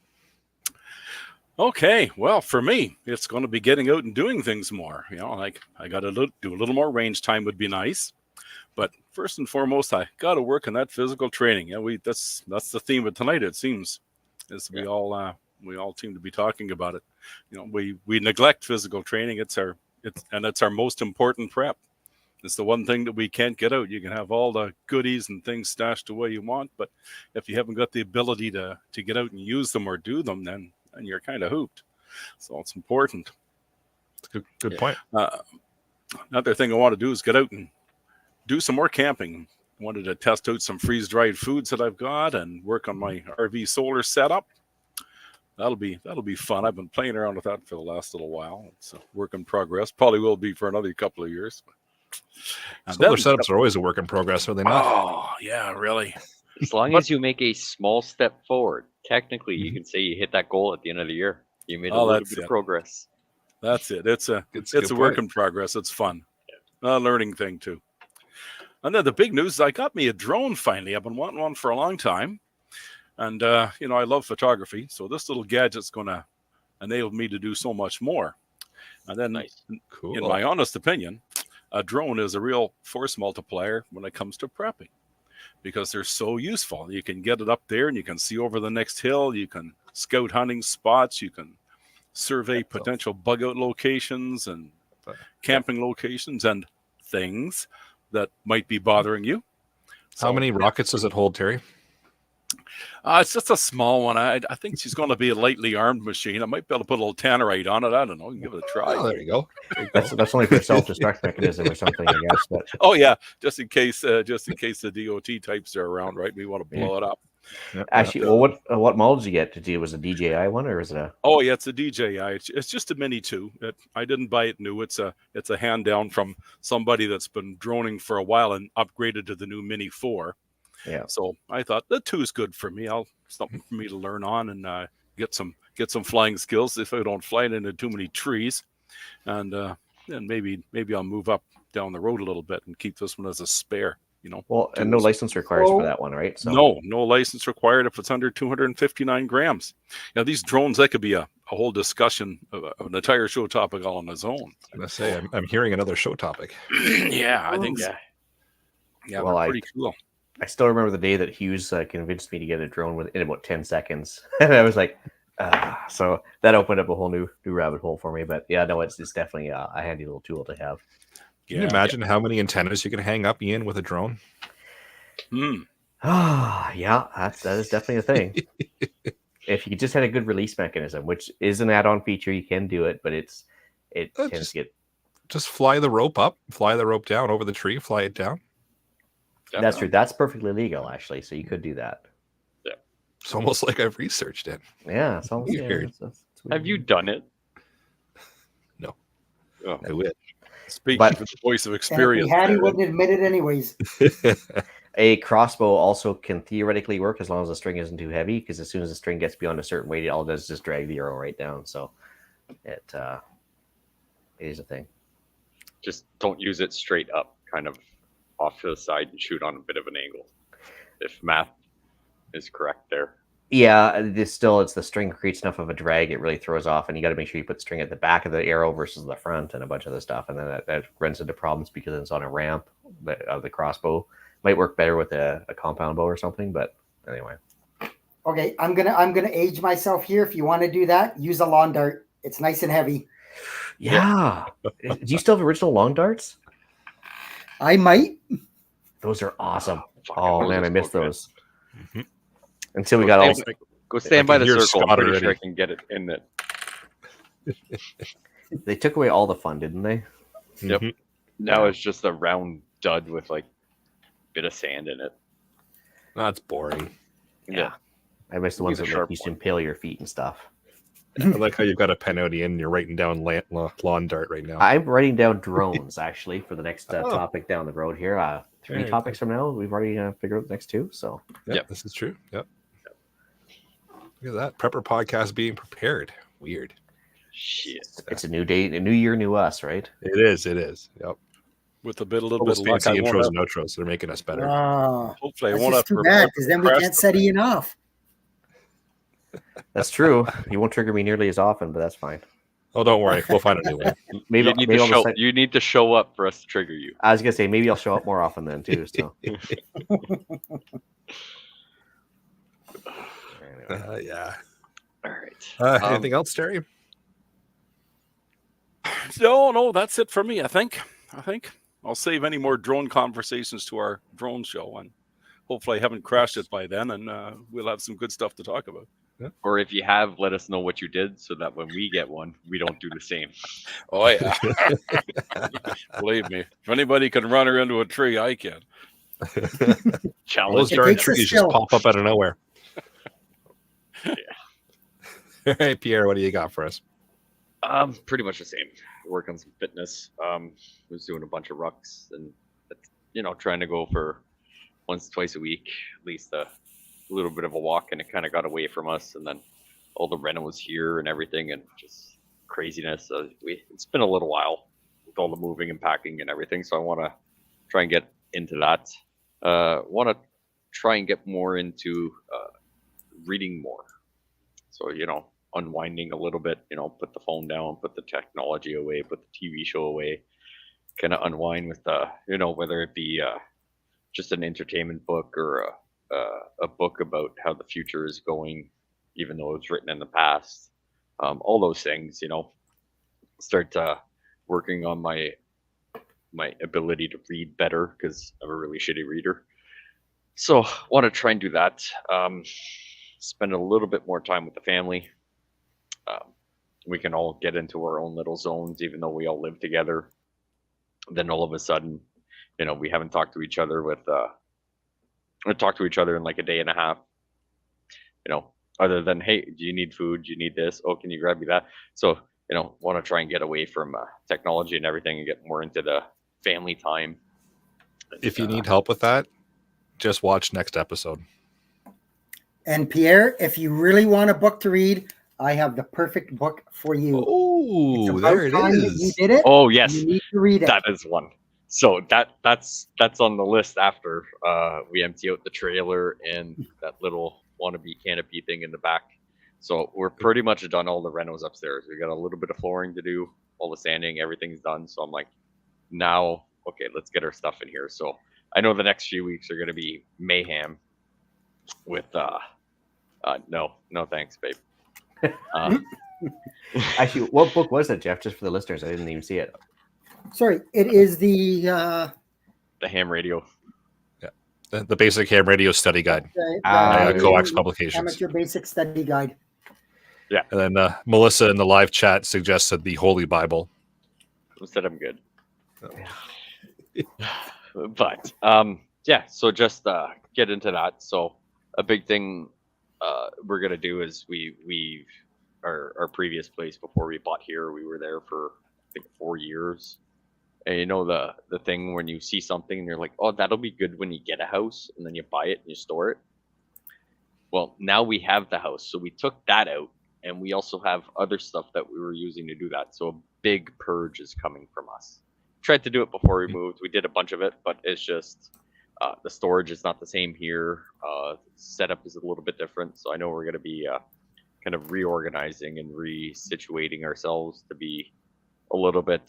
Okay, well, for me, it's going to be getting out and doing things more. You know, like I got to do a little more range time would be nice, but first and foremost, I got to work on that physical training. Yeah, that's the theme of tonight. It seems, as we all seem to be talking about it. You know, we neglect physical training. It's our most important prep. It's the one thing that we can't get out. You can have all the goodies and things stashed away you want, but if you haven't got the ability to get out and use them or do them, then you're kind of hooped. So it's important. Good point. Another thing I want to do is get out and do some more camping. I wanted to test out some freeze-dried foods that I've got and work on my RV solar setup. That'll be fun. I've been playing around with that for the last little while. It's a work in progress. Probably will be for another couple of years. And Solar setups are always a work in progress, are they not? Oh, yeah, really. As long as you make a small step forward, technically you can say you hit that goal at the end of the year. You made a little bit of progress. That's it. It's a Good work point. in progress. It's fun. A learning thing too. And then the big news is I got me a drone finally. I've been wanting one for a long time. And, I love photography. So this little gadget's going to enable me to do so much more. And then, Nice. Cool. in my honest opinion, a drone is a real force multiplier when it comes to prepping because they're so useful. You can get it up there and you can see over the next hill. You can scout hunting spots. You can survey potential bug out locations and camping locations and things that might be bothering you. How many rockets does it hold, Terry? It's just a small one. I think she's going to be a lightly armed machine. I might be able to put a little tannerite on it. I don't know. You can give it a try. Oh, there you go. There you go. That's only for a self-destruct mechanism or something, I guess. But Oh yeah, just in case the DOT types are around, right? We want to blow it up. actually, well, what model did you get to do? Was it a DJI one or is it a? Oh yeah, it's a DJI. It's just a Mini 2. I didn't buy it new. It's a hand down from somebody that's been droning for a while and upgraded to the new Mini 4. Yeah. So I thought the 2 is good for me. Something for me to learn on and get some flying skills if I don't fly into too many trees, and then maybe I'll move up down the road a little bit and keep this one as a spare. Well, and no license required for that one, right? So No license required if it's under 259 grams. Now, these drones, that could be a whole discussion of an entire show topic all on its own. I was gonna say I'm hearing another show topic. Yeah, I think so. Yeah, Well, they're pretty cool. I still remember the day that Hughes convinced me to get a drone in about 10 seconds. And I was like, so that opened up a whole new rabbit hole for me. But yeah, no, it's definitely a handy little tool to have. Can you imagine how many antennas you can hang up, Ian, with a drone? Yeah, that is definitely a thing. If you just had a good release mechanism, which is an add-on feature, you can do it, but it tends to get... Just fly the rope up, fly the rope down over the tree, fly it down. That's true. That's perfectly legal, actually. So you could do that. Yeah. It's almost like I've researched it. Yeah, it's almost Weird. That's Have you done it? No. Oh. I wish. Speaking But- with the voice of And if experience. he had, he there, wouldn't admit it anyways. A crossbow also can theoretically work as long as the string isn't too heavy, because as soon as the string gets beyond a certain weight, all it does is just drag the arrow right down. So it is a thing. Just don't use it straight up, kind of off to the side and shoot on a bit of an angle. If math is correct there. Yeah, it's the string creates enough of a drag, it really throws off, and you got to make sure you put the string at the back of the arrow versus the front and a bunch of other stuff, and then that runs into problems because it's on a ramp of the crossbow. Might work better with a compound bow or something, but anyway. Okay, I'm gonna age myself here. If you want to do that, use a lawn dart. It's nice and heavy. Yeah. Do you still have original long darts? I might. Those are awesome. Fucking Oh those man, are I missed so good. those. Until we got all... Go stand by the hear circle. I'm Scott pretty sure I already. can get it in it. They took away all the fun, didn't they? Yep. Mhm. Now it's just a round dud with like a bit of sand in it. That's boring. Yeah. I missed the Use ones a that sharp used to one. impale your feet and stuff. I like how you've got a pen out, Ian, and you're writing down lawn dart right now. I'm writing down drones actually for the next Oh. topic down the road here. 3 Very topics from now, we've already figured out the next 2. So Yep, this is true. Yep. Look at that. Prepper podcast being prepared. Weird. Shit. it's a new day, a new year, new us, right? It is. It is. Yep. with a little All bit those of luck, fancy I won't intros have, and outros. They're making us better. hopefully I That's won't have just to too bad because then we press can't the set thing. Ian off. That's true. You won't trigger me nearly as often, but that's fine. Oh, don't worry. We'll find a new way. Maybe You need, maybe to I'll show, decide- you need to show up for us to trigger you. I was gonna say maybe I'll show up more often then too. So anyway. Yeah. All right. Anything else, Terry? No, that's it for me. I think I'll save any more drone conversations to our drone show, and hopefully I haven't crashed it by then, and we'll have some good stuff to talk about. Or if you have, let us know what you did so that when we get one, we don't do the same. Oh yeah, believe me, if anybody can run her into a tree, I can. Those Challenge. darn takes a trees just skill. pop up out of nowhere. All right, Pierre, what do you got for us? Pretty much the same. Work on some fitness. Was doing a bunch of rucks and trying to go for once, twice a week, at least a little bit of a walk, and it kind of got away from us. And then all the reno was here and everything, and just craziness. It's been a little while with all the moving and packing and everything, so I want to try and get into that. Want to try and get more into reading more. So, unwinding a little bit, put the phone down, put the technology away, put the TV show away, kind of unwind with, whether it be just an entertainment book or a book about how the future is going, even though it was written in the past. All those things, start working on my ability to read better, because I'm a really shitty reader. So want to try and do that. Spend a little bit more time with the family. We can all get into our own little zones, even though we all live together. Then all of a sudden, we haven't talked to each other in like a day and a half. Other than, hey, do you need food? Do you need this? Oh, can you grab me that? So, want to try and get away from technology and everything and get more into the family time. If you need help with that, just watch next episode. And Pierre, if you really want a book to read, I have the perfect book for you. Oh, there it That you is. did it. Oh, yes. You need to read it. That is one. So that's on the list after we empty out the trailer and that little wannabe canopy thing in the back. So we're pretty much done all the renos upstairs. We got a little bit of flooring to do, all the sanding, everything's done. So I'm like, now, okay, let's get our stuff in here. So I know the next few weeks are going to be mayhem with, no thanks, babe. Actually, what book was that, Jeff? Just for the listeners, I didn't even see it. Sorry, it is the ham radio. The basic ham radio study guide. Coax Publications. Amateur Basic Study Guide. Yeah. And then Melissa in the live chat suggested the Holy Bible. Who said I'm good? But yeah, so just get into that. So a big thing we're gonna do is we our previous place before we bought here, we were there for I think 4 years. And the thing when you see something and you're like, oh, that'll be good when you get a house, and then you buy it and you store it. Well, now we have the house, so we took that out, and we also have other stuff that we were using to do that. So a big purge is coming from us. Tried to do it before we moved. We did a bunch of it, but it's just the storage is not the same here. Setup is a little bit different, so I know we're going to be kind of reorganizing and resituating ourselves to be a little bit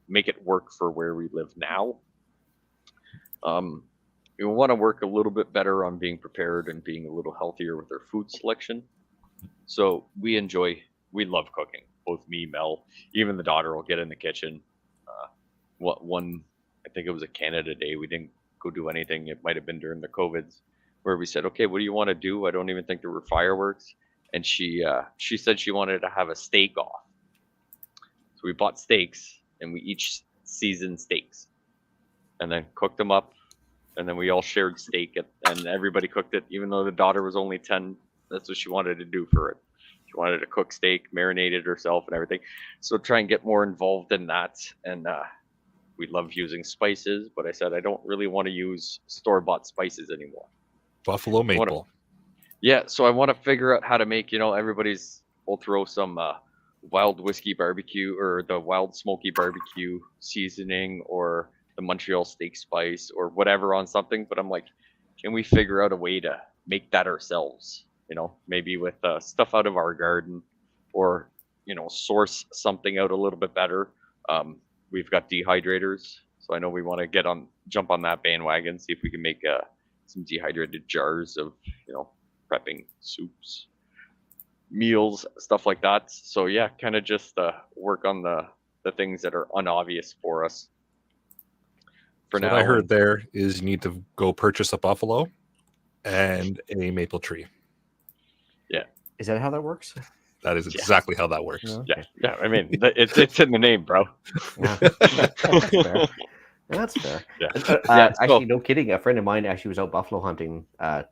make it work for where we live now. We want to work a little bit better on being prepared and being a little healthier with our food selection. So we love cooking. Both me, Mel, even the daughter will get in the kitchen. I think it was a Canada Day. We didn't go do anything. It might have been during the COVIDs, where we said, okay, what do you want to do? I don't even think there were fireworks. And she said she wanted to have a steak off. So we bought steaks, and we each seasoned steaks and then cooked them up, and then we all shared steak and everybody cooked it, even though the daughter was only 10. That's what she wanted to do for it. She wanted to cook steak, marinate it herself and everything. So try and get more involved in that. And we love using spices, but I said I don't really want to use store-bought spices anymore. Buffalo maple. So I want to figure out how to make, we'll throw some wild whiskey barbecue or the wild smoky barbecue seasoning or the Montreal steak spice or whatever on something. But I'm like, can we figure out a way to make that ourselves? Maybe with stuff out of our garden, or source something out a little bit better. We've got dehydrators, so I know we want to jump on that bandwagon, see if we can make some dehydrated jars of prepping soups, meals, stuff like that. So yeah, kind of just work on the things that are unobvious for us for now. What I heard there is you need to go purchase a buffalo and a maple tree. Yeah. Is that how that works? That is exactly how that works. No? Yeah. I mean, it's in the name, bro. Yeah. That's fair. That's fair. Yeah. Actually, no kidding. A friend of mine actually was out buffalo hunting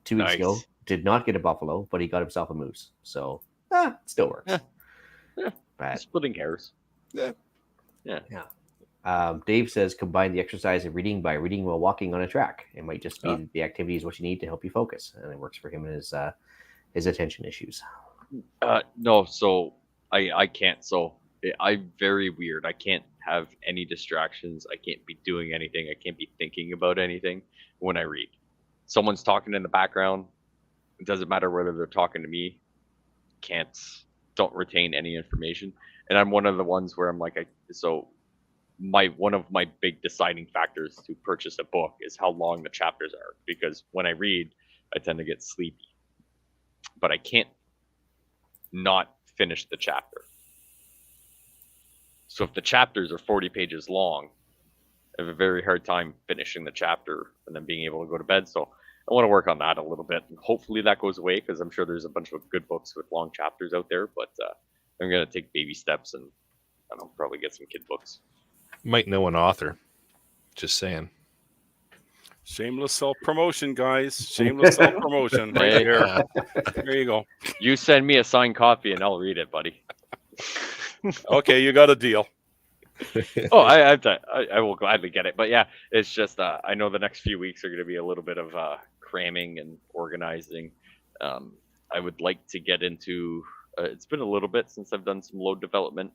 2 weeks ago. Did not get a buffalo, but he got himself a moose. So it still works. Yeah. But, splitting hairs. Yeah. Dave says combine the exercise of reading by reading while walking on a track. It might just be the activity is what you need to help you focus, and it works for him and his attention issues. No, so I can't. So I'm very weird. I can't have any distractions. I can't be doing anything. I can't be thinking about anything when I read. Someone's talking in the background. It doesn't matter whether they're talking to me. Don't retain any information. And I'm one of the ones where I'm like, one of my big deciding factors to purchase a book is how long the chapters are, because when I read, I tend to get sleepy. But I can't not finish the chapter. So if the chapters are 40 pages long, I have a very hard time finishing the chapter and then being able to go to bed. So I want to work on that a little bit, and hopefully that goes away, because I'm sure there's a bunch of good books with long chapters out there. But I'm gonna take baby steps, and I don't know, probably get some kid books. Might know an author. Just saying. Shameless self-promotion, guys. Shameless self-promotion right Hey. here. There you go. You send me a signed copy, and I'll read it, buddy. Okay, you got a deal. Oh, I will gladly get it. But yeah, it's just I know the next few weeks are going to be a little bit of cramming and organizing. I would like to get into. It's been a little bit since I've done some load development.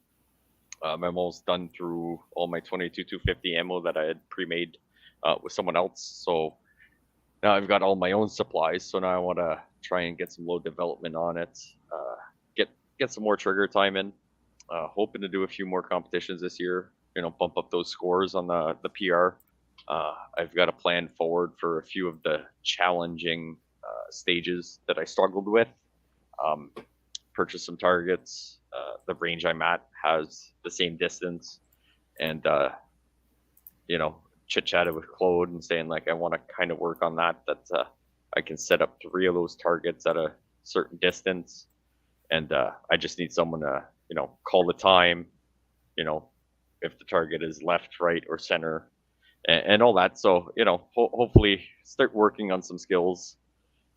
I'm almost done through all my 22-250 ammo that I had pre-made with someone else. So now I've got all my own supplies. So now I want to try and get some load development on it. Get some more trigger time in. Hoping to do a few more competitions this year, bump up those scores on the PR. I've got a plan forward for a few of the challenging stages that I struggled with. Purchase some targets. The range I'm at has the same distance, and chit-chatted with Claude and saying like I want to kind of work on that I can set up 3 of those targets at a certain distance, and I just need someone to call the time, if the target is left, right, or center, and all that. So, hopefully start working on some skills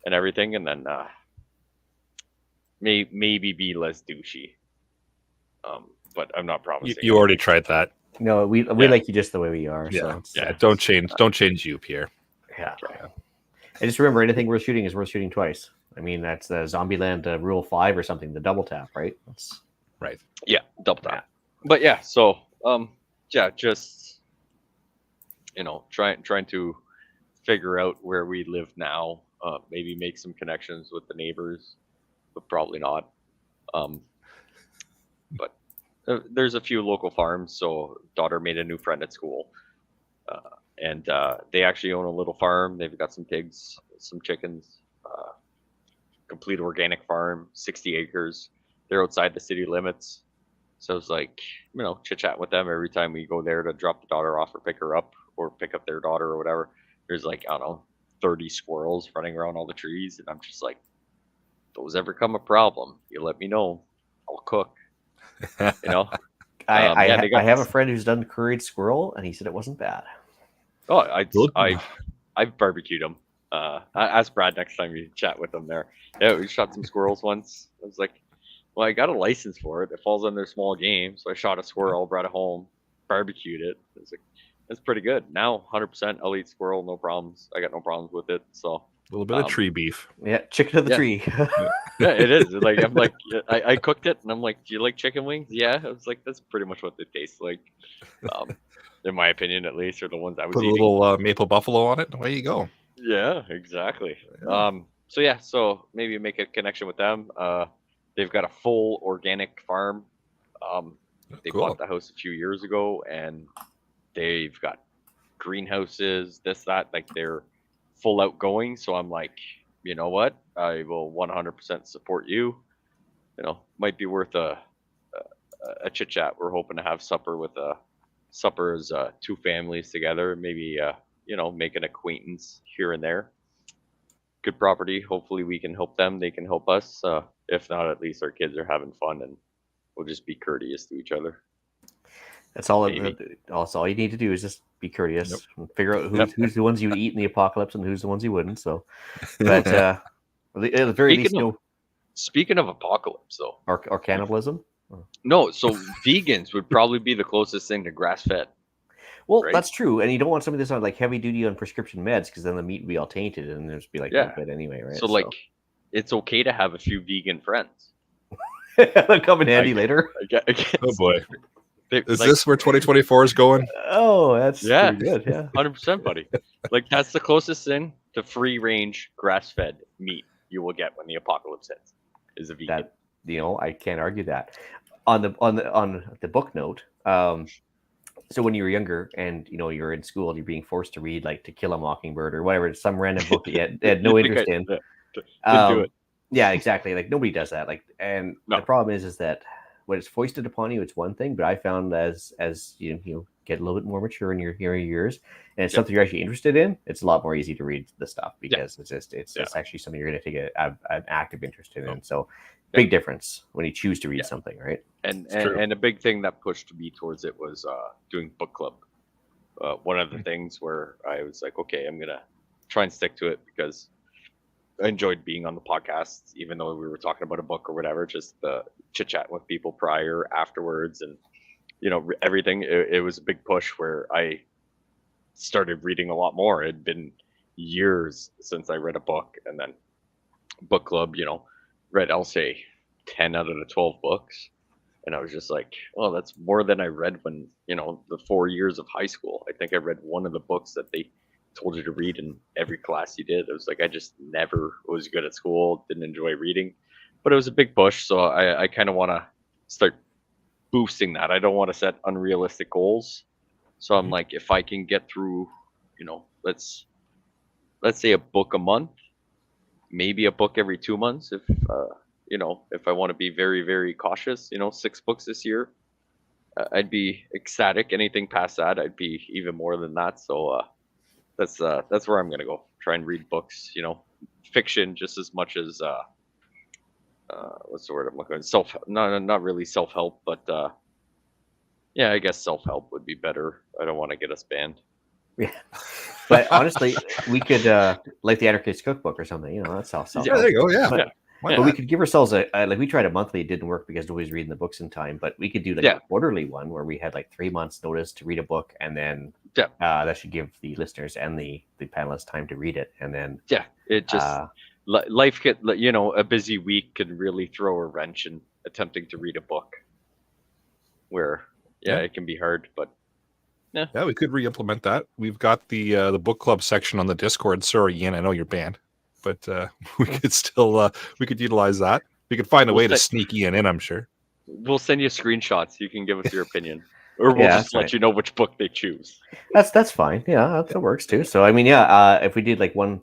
and everything, and then maybe be less douchey. But I'm not promising. You already tried that. No, we Yeah. like you just the way we are. Yeah. So it's- Yeah. Don't change you, Pierre. yeah. And just remember, anything worth shooting is worth shooting twice. I mean, that's the Zombieland Rule 5 or something, the double tap, right? That's Right. Yeah, double tap. But yeah, so just trying to figure out where we live now. Maybe make some connections with the neighbors, but probably not. But there's a few local farms. So daughter made a new friend at school, and they actually own a little farm. They've got some pigs, some chickens, complete organic farm, 60 acres. They're outside the city limits. So it's like, chit chat with them every time we go there to drop the daughter off or pick her up or pick up their daughter or whatever. There's like, I don't know, 30 squirrels running around all the trees. And I'm just like, those ever come a problem, you let me know. I'll cook. I have a this- friend who's done curried squirrel, and he said it wasn't bad. Oh, I've barbecued them. Ask Brad next time you chat with them there. Yeah, we shot some squirrels once. I was like, well, I got a license for it. It falls under small game. So I shot a squirrel, brought it home, barbecued it. I was like, that's pretty good. Now, 100% I'll eat squirrel, no problems. I got no problems with it. So A little bit of tree beef. Yeah, chicken to the Yeah. tree. yeah, it is. Like I'm like, I cooked it, and I'm like, do you like chicken wings? Yeah. I was like, that's pretty much what they taste like, in my opinion, at least, or the ones I was Put a eating. little maple buffalo on it. Away you go. Yeah, exactly. Yeah. So maybe make a connection with them. They've got a full organic farm. They Cool. bought the house a few years ago, and they've got greenhouses, this, that. Like they're full outgoing. So I'm like, you know what? I will 100% support you. Might be worth a chit chat. We're hoping to have supper as 2 families together. Maybe make an acquaintance here and there. Good property. Hopefully we can help them. They can help us. If not, at least our kids are having fun, and we'll just be courteous to each other. That's all. Maybe. That's all you need to do is just be courteous. Yep. And figure out who's the ones you would eat in the apocalypse and who's the ones you wouldn't. So, but at the very least, Speaking of apocalypse, though, or cannibalism. no. So vegans would probably be the closest thing to grass-fed. Well, Right. that's true, and you don't want somebody that's on like heavy duty on prescription meds because then the meat would be all tainted and there's be like Yeah. no good anyway, right? So like, it's okay to have a few vegan friends. That'll come in handy later. Oh boy, is like, this where 2024 is going? Oh, that's Yeah. pretty good. Yeah. 100%, buddy. Like, that's the closest thing to free range grass fed meat you will get when the apocalypse hits. Is a vegan. That I can't argue that. On the book note, so when you were younger and you're in school and you're being forced to read like To Kill a Mockingbird or whatever, some random book that you had no interest in. Didn't do it. Yeah, exactly. Like nobody does that. Like, and No. the problem is that when it's foisted upon you, it's one thing. But I found as you get a little bit more mature in your years, and it's something you're actually interested in, it's a lot more easy to read the stuff because it's actually something you're going to take an active interest in. And so, big difference when you choose to read something, right? And a big thing that pushed me towards it was doing book club. One of the things where I was like, okay, I'm gonna try and stick to it because I enjoyed being on the podcast, even though we were talking about a book or whatever, just the chit chat with people prior, afterwards, and everything. It was a big push where I started reading a lot more. It had been years since I read a book, and then book club, read, I'll say 10 out of the 12 books. And I was just like, oh, that's more than I read when, the 4 years of high school. I think I read one of the books that they told you to read in every class you did. It was like, I just never was good at school, didn't enjoy reading, but it was a big push. So I kind of want to start boosting that. I don't want to set unrealistic goals. So I'm like, if I can get through, let's say a book a month, maybe a book every 2 months. If I want to be very, very cautious, 6 books this year, I'd be ecstatic. Anything past that, I'd be even more than that. So that's where I'm gonna go. Try and read books, fiction just as much as what's the word I'm looking for? Not really self-help, but yeah, I guess self-help would be better. I don't want to get us banned. Yeah, but honestly, we could like the Anarchist Cookbook or something. That's self-help. Yeah, there you go. Yeah. But we could give ourselves like we tried a monthly. It didn't work because nobody's reading the books in time. But we could do like a quarterly one where we had like 3 months notice to read a book, and then that should give the listeners and the panelists time to read it. And then it just life could a busy week could really throw a wrench in attempting to read a book. Where it can be hard, but yeah, we could re-implement that. We've got the book club section on the Discord. Sorry, Ian, I know you're banned. But we could still we could utilize that. We could find a way to sneak Ian in, I'm sure. We'll send you screenshots. You can give us your opinion, or we'll just let you know which book they choose. That's fine. Yeah, that works too. So I mean, if we did like 4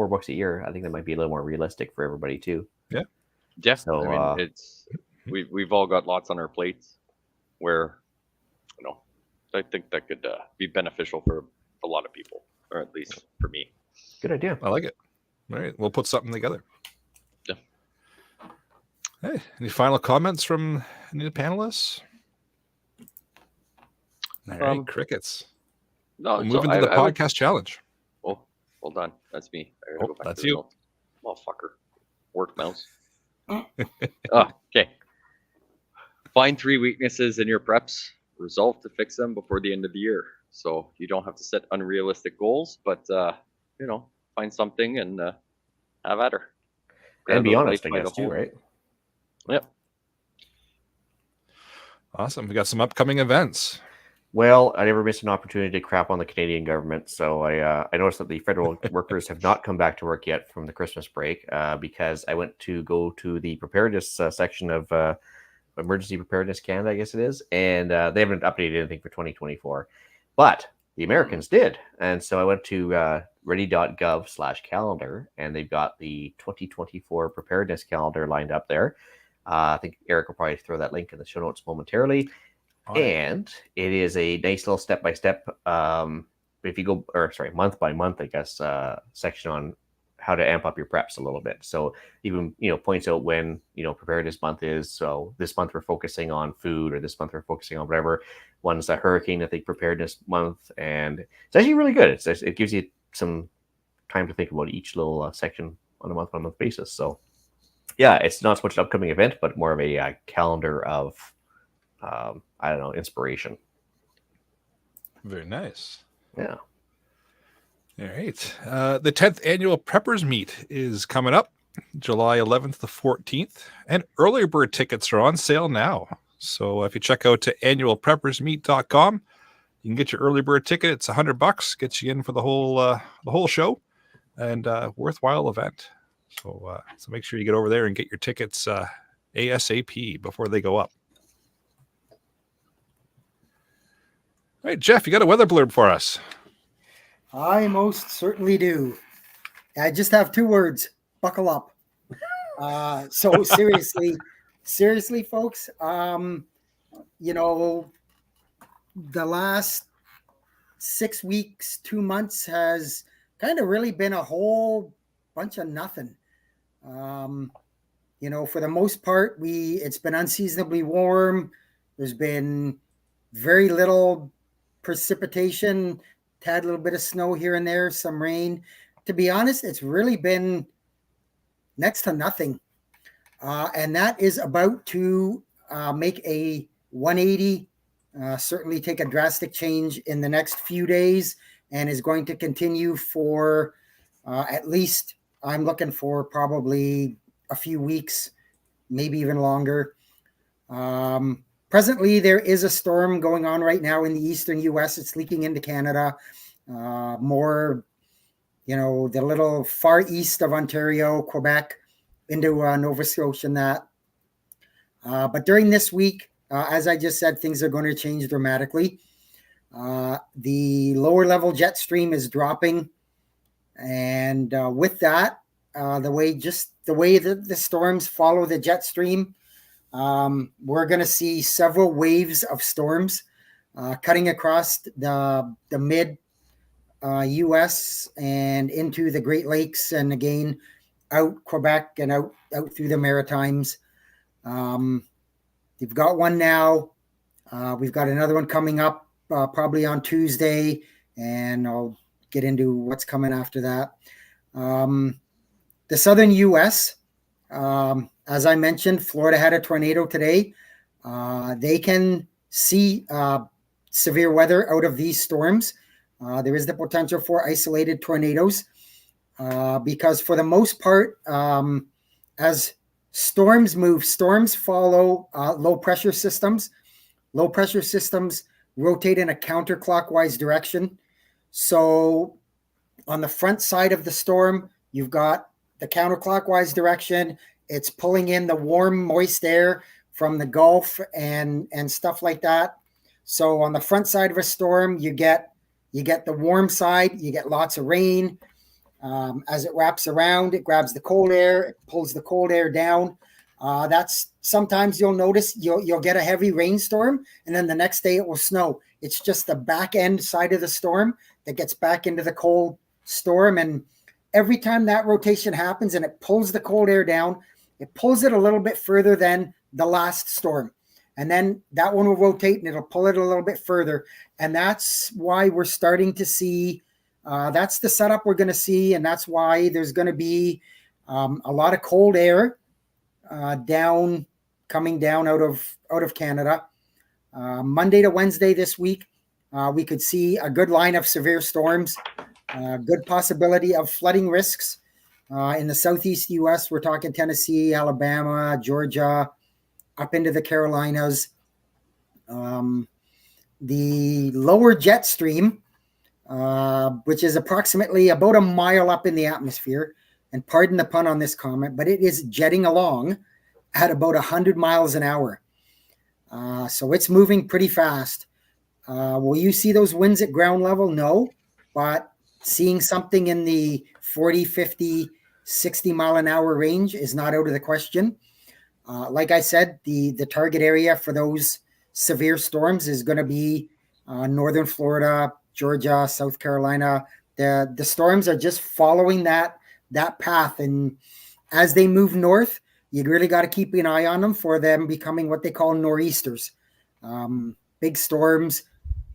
books a year, I think that might be a little more realistic for everybody too. Yeah. So I mean, we've all got lots on our plates, where I think that could be beneficial for a lot of people, or at least for me. Good idea. I like it. All right, we'll put something together. Yeah. Hey, any final comments from any of the panelists? All right, crickets. No, we'll move into the podcast challenge. Oh, hold on. That's me. I gotta go back that's to you. Motherfucker. Work mouse. Okay. Find 3 weaknesses in your preps. Resolve to fix them before the end of the year. So you don't have to set unrealistic goals, but find something and have at her. And be honest, I guess, too, right? Yep. Awesome. We got some upcoming events. Well, I never missed an opportunity to crap on the Canadian government. So I noticed that the federal workers have not come back to work yet from the Christmas break because I went to go to the preparedness section of Emergency Preparedness Canada, I guess it is. And they haven't updated anything for 2024. But the Americans did. And so I went to ready.gov/calendar, and they've got the 2024 preparedness calendar lined up there. I think Eric will probably throw that link in the show notes momentarily. And it is a nice little step-by-step, if you go, month by month, I guess, section on how to amp up your preps a little bit. So even, points out when, preparedness month is. So this month we're focusing on food, or this month we're focusing on whatever. One's a hurricane, I think, preparedness month. And it's actually really good. It gives you some time to think about each little section on a month-by-month basis. So yeah, it's not so much an upcoming event, but more of a calendar of, inspiration. Very nice. Yeah. All right. The 10th annual Preppers Meet is coming up July 11th to 14th. And early bird tickets are on sale now. So if you check out to annualpreppersmeet.com, you can get your early bird ticket. It's $100, gets you in for the whole show, and worthwhile event. So make sure you get over there and get your tickets ASAP before they go up. All right, Jeff, you got a weather blurb for us? I most certainly do. I just have 2 words: buckle up. So seriously, folks, the last 6 weeks, 2 months has kind of really been a whole bunch of nothing. For the most part, it's been unseasonably warm. There's been very little precipitation, tad little bit of snow here and there, some rain. To be honest, it's really been next to nothing. And that is about to make a 180, certainly take a drastic change in the next few days, and is going to continue for at least, I'm looking for probably a few weeks, maybe even longer. Presently, there is a storm going on right now in the eastern U.S. It's leaking into Canada, more, the little far east of Ontario, Quebec, into Nova Scotia and that. But during this week, as I just said, things are going to change dramatically. The lower level jet stream is dropping. And with that, the way the storms follow the jet stream, we're going to see several waves of storms cutting across the mid U.S. and into the Great Lakes, and again out Quebec and out through the Maritimes. You've got one now. We've got another one coming up probably on Tuesday, and I'll get into what's coming after that. The southern U.S., as I mentioned, Florida had a tornado today. They can see severe weather out of these storms. There is the potential for isolated tornadoes because for the most part, as storms move, storms follow low pressure systems. Low pressure systems rotate in a counterclockwise direction. So on the front side of the storm, you've got the counterclockwise direction. It's pulling in the warm, moist air from the Gulf and stuff like that. So on the front side of a storm, you get the warm side, you get lots of rain. As it wraps around, it grabs the cold air, it pulls the cold air down. That's sometimes you'll notice you'll get a heavy rainstorm, and then the next day it will snow. It's just the back end side of the storm that gets back into the cold storm. And every time that rotation happens and it pulls the cold air down, it pulls it a little bit further than the last storm. And then that one will rotate and it'll pull it a little bit further. And that's why we're starting to see, that's the setup we're going to see. And that's why there's going to be a lot of cold air coming down out of Canada. Monday to Wednesday this week, we could see a good line of severe storms, good possibility of flooding risks in the southeast U.S. We're talking Tennessee, Alabama, Georgia, up into the Carolinas. The lower jet stream, which is approximately about a mile up in the atmosphere, and pardon the pun on this comment, but it is jetting along at about 100 miles an hour. So it's moving pretty fast. Will you see those winds at ground level? No, but seeing something in the 40, 50, 60 mile an hour range is not out of the question. Like I said, the target area for those severe storms is going to be northern Florida, Georgia, South Carolina. The storms are just following that path, and as they move north, you really got to keep an eye on them for them becoming what they call nor'easters. Big storms.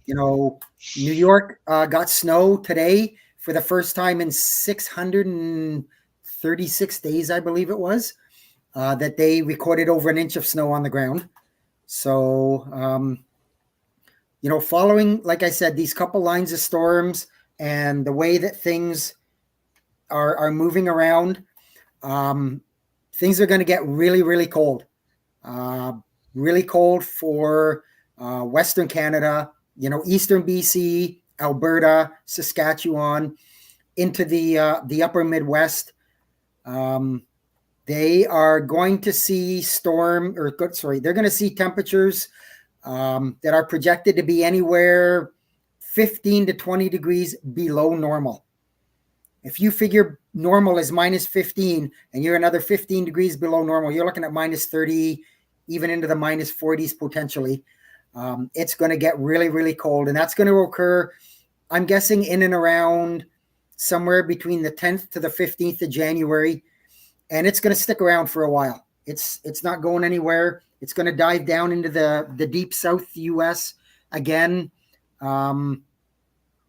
New York got snow today for the first time in 636 days, I believe it was, that they recorded over an inch of snow on the ground. So, following, like I said, these couple lines of storms and the way that things are moving around, things are going to get really, really cold. Really cold for Western Canada, Eastern BC, Alberta, Saskatchewan, into the upper Midwest. They are going to see they're going to see temperatures that are projected to be anywhere 15 to 20 degrees below normal. If you figure normal is minus 15 and you're another 15 degrees below normal, you're looking at minus 30, even into the minus 40s potentially. It's going to get really, really cold. And that's going to occur, I'm guessing, in and around somewhere between the 10th to the 15th of January. And it's going to stick around for a while. It's not going anywhere. It's going to dive down into the deep South US again. I'm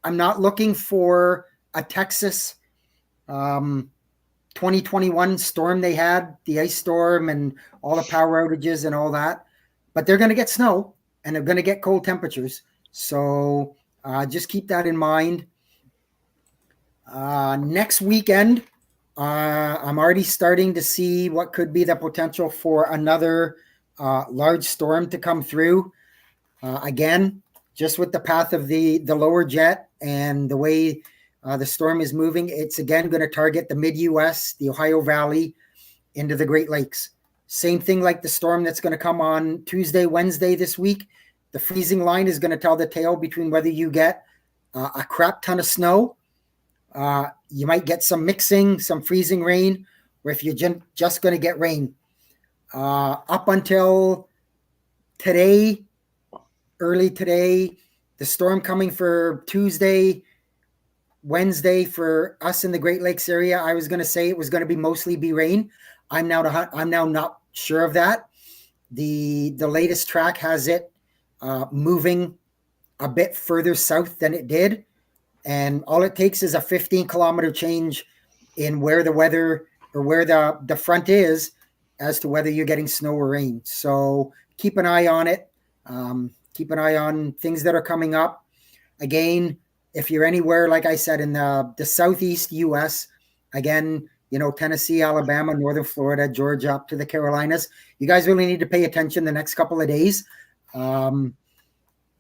not looking for a Texas 2021 storm they had, the ice storm and all the power outages and all that. But they're going to get snow and they're going to get cold temperatures. So just keep that in mind. Next weekend, I'm already starting to see what could be the potential for another large storm to come through. Again, just with the path of the lower jet and the way the storm is moving, it's again going to target the mid-US, the Ohio Valley, into the Great Lakes. Same thing like the storm that's going to come on Tuesday, Wednesday this week. The freezing line is going to tell the tale between whether you get a crap ton of snow, you might get some mixing, some freezing rain, or if you're just going to get rain. Up until today, early today, the storm coming for Tuesday, Wednesday for us in the Great Lakes area, I was going to say it was going to be mostly be rain. I'm now not sure of that. The latest track has it moving a bit further south than it did. And all it takes is a 15-kilometer change in where the weather or where the front is as to whether you're getting snow or rain. So keep an eye on it. Keep an eye on things that are coming up. Again, if you're anywhere, like I said, in the southeast U.S., again, Tennessee, Alabama, northern Florida, Georgia, up to the Carolinas, you guys really need to pay attention the next couple of days. I'm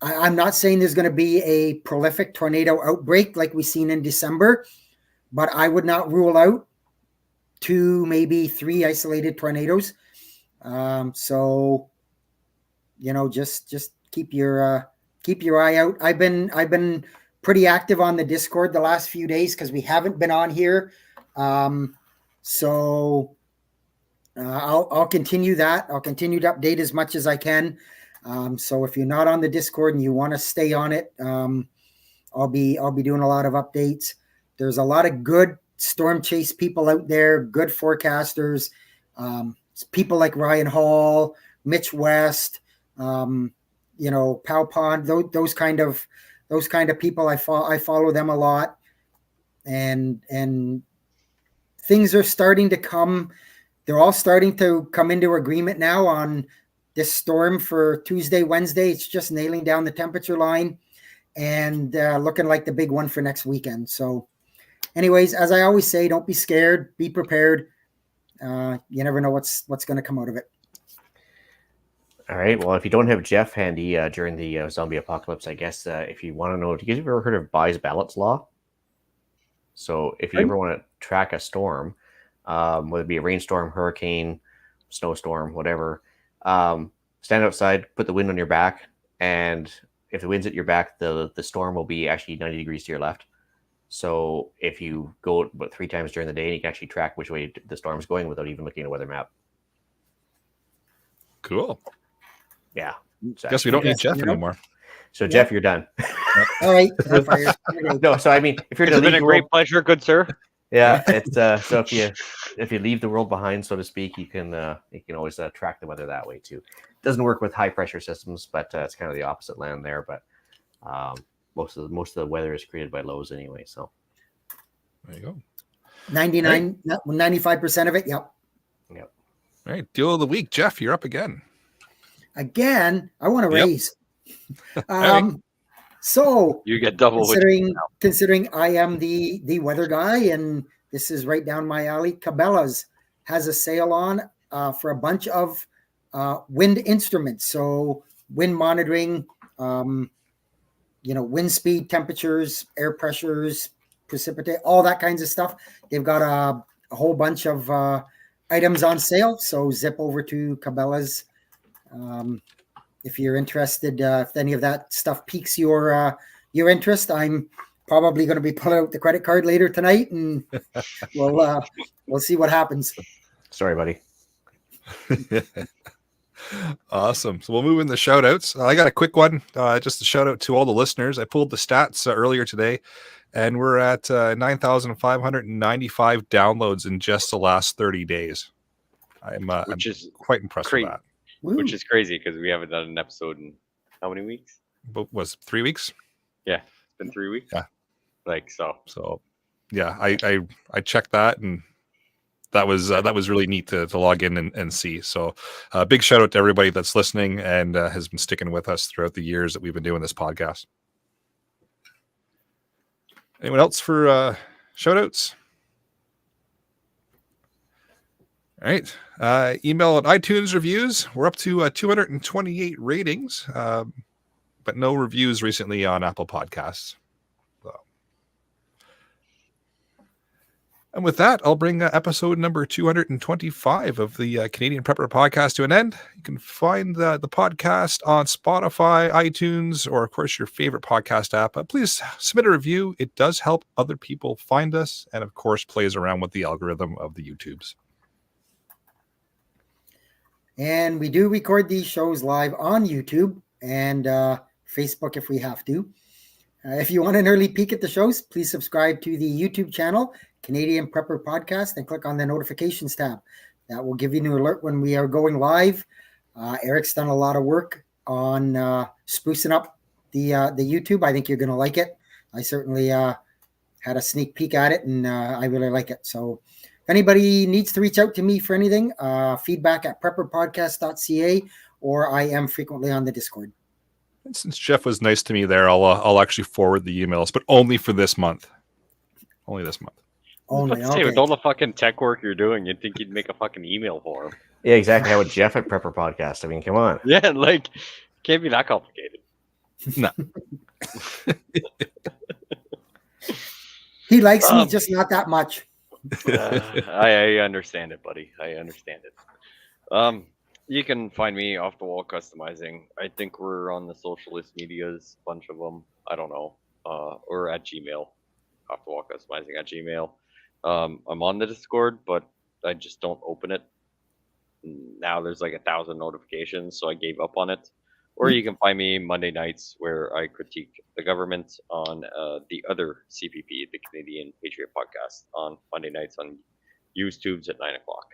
not saying there's going to be a prolific tornado outbreak like we've seen in December, but I would not rule out 2, maybe 3 isolated tornadoes. So, just keep your eye out. I've been pretty active on the Discord the last few days because we haven't been on here. So I'll continue that. I'll continue to update as much as I can. So if you're not on the Discord and you want to stay on it, I'll be doing a lot of updates. There's a lot of good storm chase people out there, good forecasters, people like Ryan Hall, Mitch West, Pal Pond, those kind of people. I follow them a lot, and things are starting to come. They're all starting to come into agreement now on this storm for Tuesday, Wednesday. It's just nailing down the temperature line and looking like the big one for next weekend. So anyways, as I always say, don't be scared, be prepared. You never know what's going to come out of it. All right. Well, if you don't have Jeff handy during the zombie apocalypse, I guess if you want to know, have you ever heard of Bayes' Ballots Law? So if you ever want to track a storm, whether it be a rainstorm, hurricane, snowstorm, whatever, stand outside, put the wind on your back, and if the wind's at your back, the storm will be actually 90 degrees to your left. So if you go about 3 times during the day, you can actually track which way the storm's going without even looking at a weather map. Cool. Yeah. So Guess we don't need Jeff anymore. So Jeff, you're done. All right. No, so I mean, if you're It's been a great pleasure, good sir. Yeah, it's so if you leave the world behind, so to speak, you can always track the weather that way too. It doesn't work with high pressure systems, but it's kind of the opposite land there. But most of the weather is created by lows anyway. So there you go. 95% of it. Yep. All right. Deal of the week, Jeff. You're up again. Again, I want to raise. Right. So you get double. Considering I am the weather guy, and this is right down my alley. Cabela's has a sale on for a bunch of wind instruments. So wind monitoring, wind speed, temperatures, air pressures, precipitate, all that kinds of stuff. They've got a whole bunch of items on sale. So zip over to Cabela's if you're interested. If any of that stuff piques your interest, I'm probably going to be pulling out the credit card later tonight, and we'll see what happens. Sorry, buddy. Awesome. So we'll move in the shout outs. I got a quick one, just a shout out to all the listeners. I pulled the stats earlier today, and we're at 9,595 downloads in just the last 30 days. I'm quite impressed with that. Which is crazy because we haven't done an episode in how many weeks? Was 3 weeks? Yeah, it's been 3 weeks. Yeah, So yeah, I checked that, and that was really neat to log in and see. So big shout out to everybody that's listening and has been sticking with us throughout the years that we've been doing this podcast. Anyone else for shout outs? All right. Email and iTunes reviews. We're up to 228 ratings, but no reviews recently on Apple Podcasts. And with that, I'll bring episode number 225 of the Canadian Prepper Podcast to an end. You can find the podcast on Spotify, iTunes, or, of course, your favorite podcast app. Please submit a review. It does help other people find us and, of course, plays around with the algorithm of the YouTubes. And we do record these shows live on YouTube and Facebook if we have to. If you want an early peek at the shows, please subscribe to the YouTube channel, Canadian Prepper Podcast, and click on the notifications tab. That will give you an alert when we are going live. Eric's done a lot of work on sprucing up the YouTube. I think you're going to like it. I certainly had a sneak peek at it, and I really like it. So if anybody needs to reach out to me for anything, feedback at prepperpodcast.ca, or I am frequently on the Discord. And since Jeff was nice to me there, I'll actually forward the emails, but only for this month. Only this month. Only, okay. With all the fucking tech work you're doing, you'd think you'd make a fucking email for him. Yeah, exactly. How would Jeff at Prepper Podcast? I mean, come on. Yeah, like, can't be that complicated. No. He likes me, just not that much. I understand it, buddy. I understand it. You can find me off the wall customizing. I think we're on the socialist medias, a bunch of them. I don't know. Or at Gmail. Off the wall customizing at Gmail. I'm on the Discord, but I just don't open it. Now there's like 1,000 notifications, so I gave up on it. Or you can find me Monday nights where I critique the government on the other CPP, the Canadian Patriot Podcast, on Monday nights on YouTubes at 9 o'clock.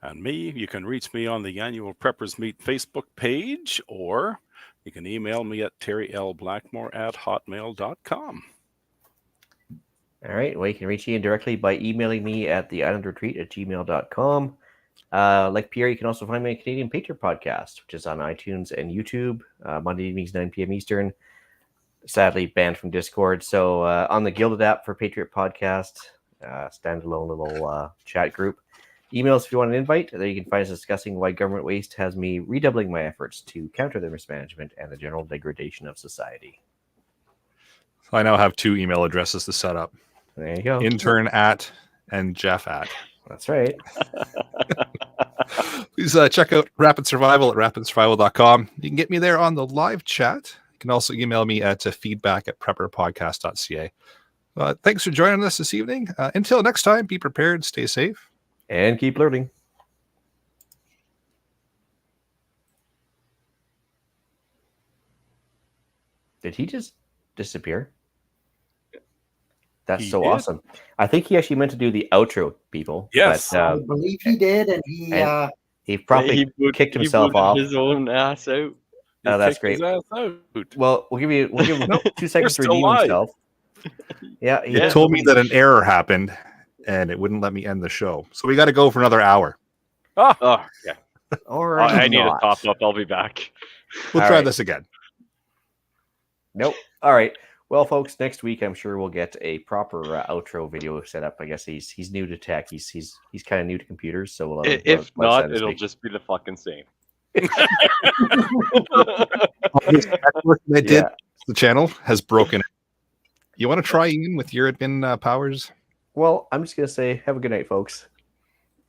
And me, you can reach me on the Annual Preppers Meet Facebook page, or you can email me at terrylblackmore@hotmail.com. All right. Well, you can reach Ian directly by emailing me at theislandretreat@gmail.com. Like Pierre, you can also find me on Canadian Patriot Podcast, which is on iTunes and YouTube, Monday evenings, 9 p.m. Eastern. Sadly, banned from Discord. So on the Gilded app for Patriot Podcast, standalone little chat group. Emails if you want an invite. There you can find us discussing why government waste has me redoubling my efforts to counter the mismanagement and the general degradation of society. I now have 2 email addresses to set up. There you go. Intern at and Jeff at. That's right. Please check out Rapid Survival at rapidsurvival.com. You can get me there on the live chat. You can also email me at feedback@prepperpodcast.ca. Thanks for joining us this evening. Until next time, be prepared, stay safe. And keep learning. Did he just disappear? That's so awesome. I think he actually meant to do the outro, people. Yes. But, I believe he did, and he probably kicked himself off. His own ass out. Oh, that's great. Well, we'll give him 2 seconds to redeem himself. Yeah, he told me that an error happened, and it wouldn't let me end the show. So we got to go for another hour. Oh yeah. Or I need a top up. I'll be back. We'll try this again. Nope. All right. Well, folks, next week I'm sure we'll get a proper outro video set up. I guess he's new to tech. He's kind of new to computers, so we'll If let us not, know this it'll week. just be the fucking same. All this work that I did, Yeah. the channel has broken. You want to try in with your admin powers? Well, I'm just gonna say, have a good night, folks.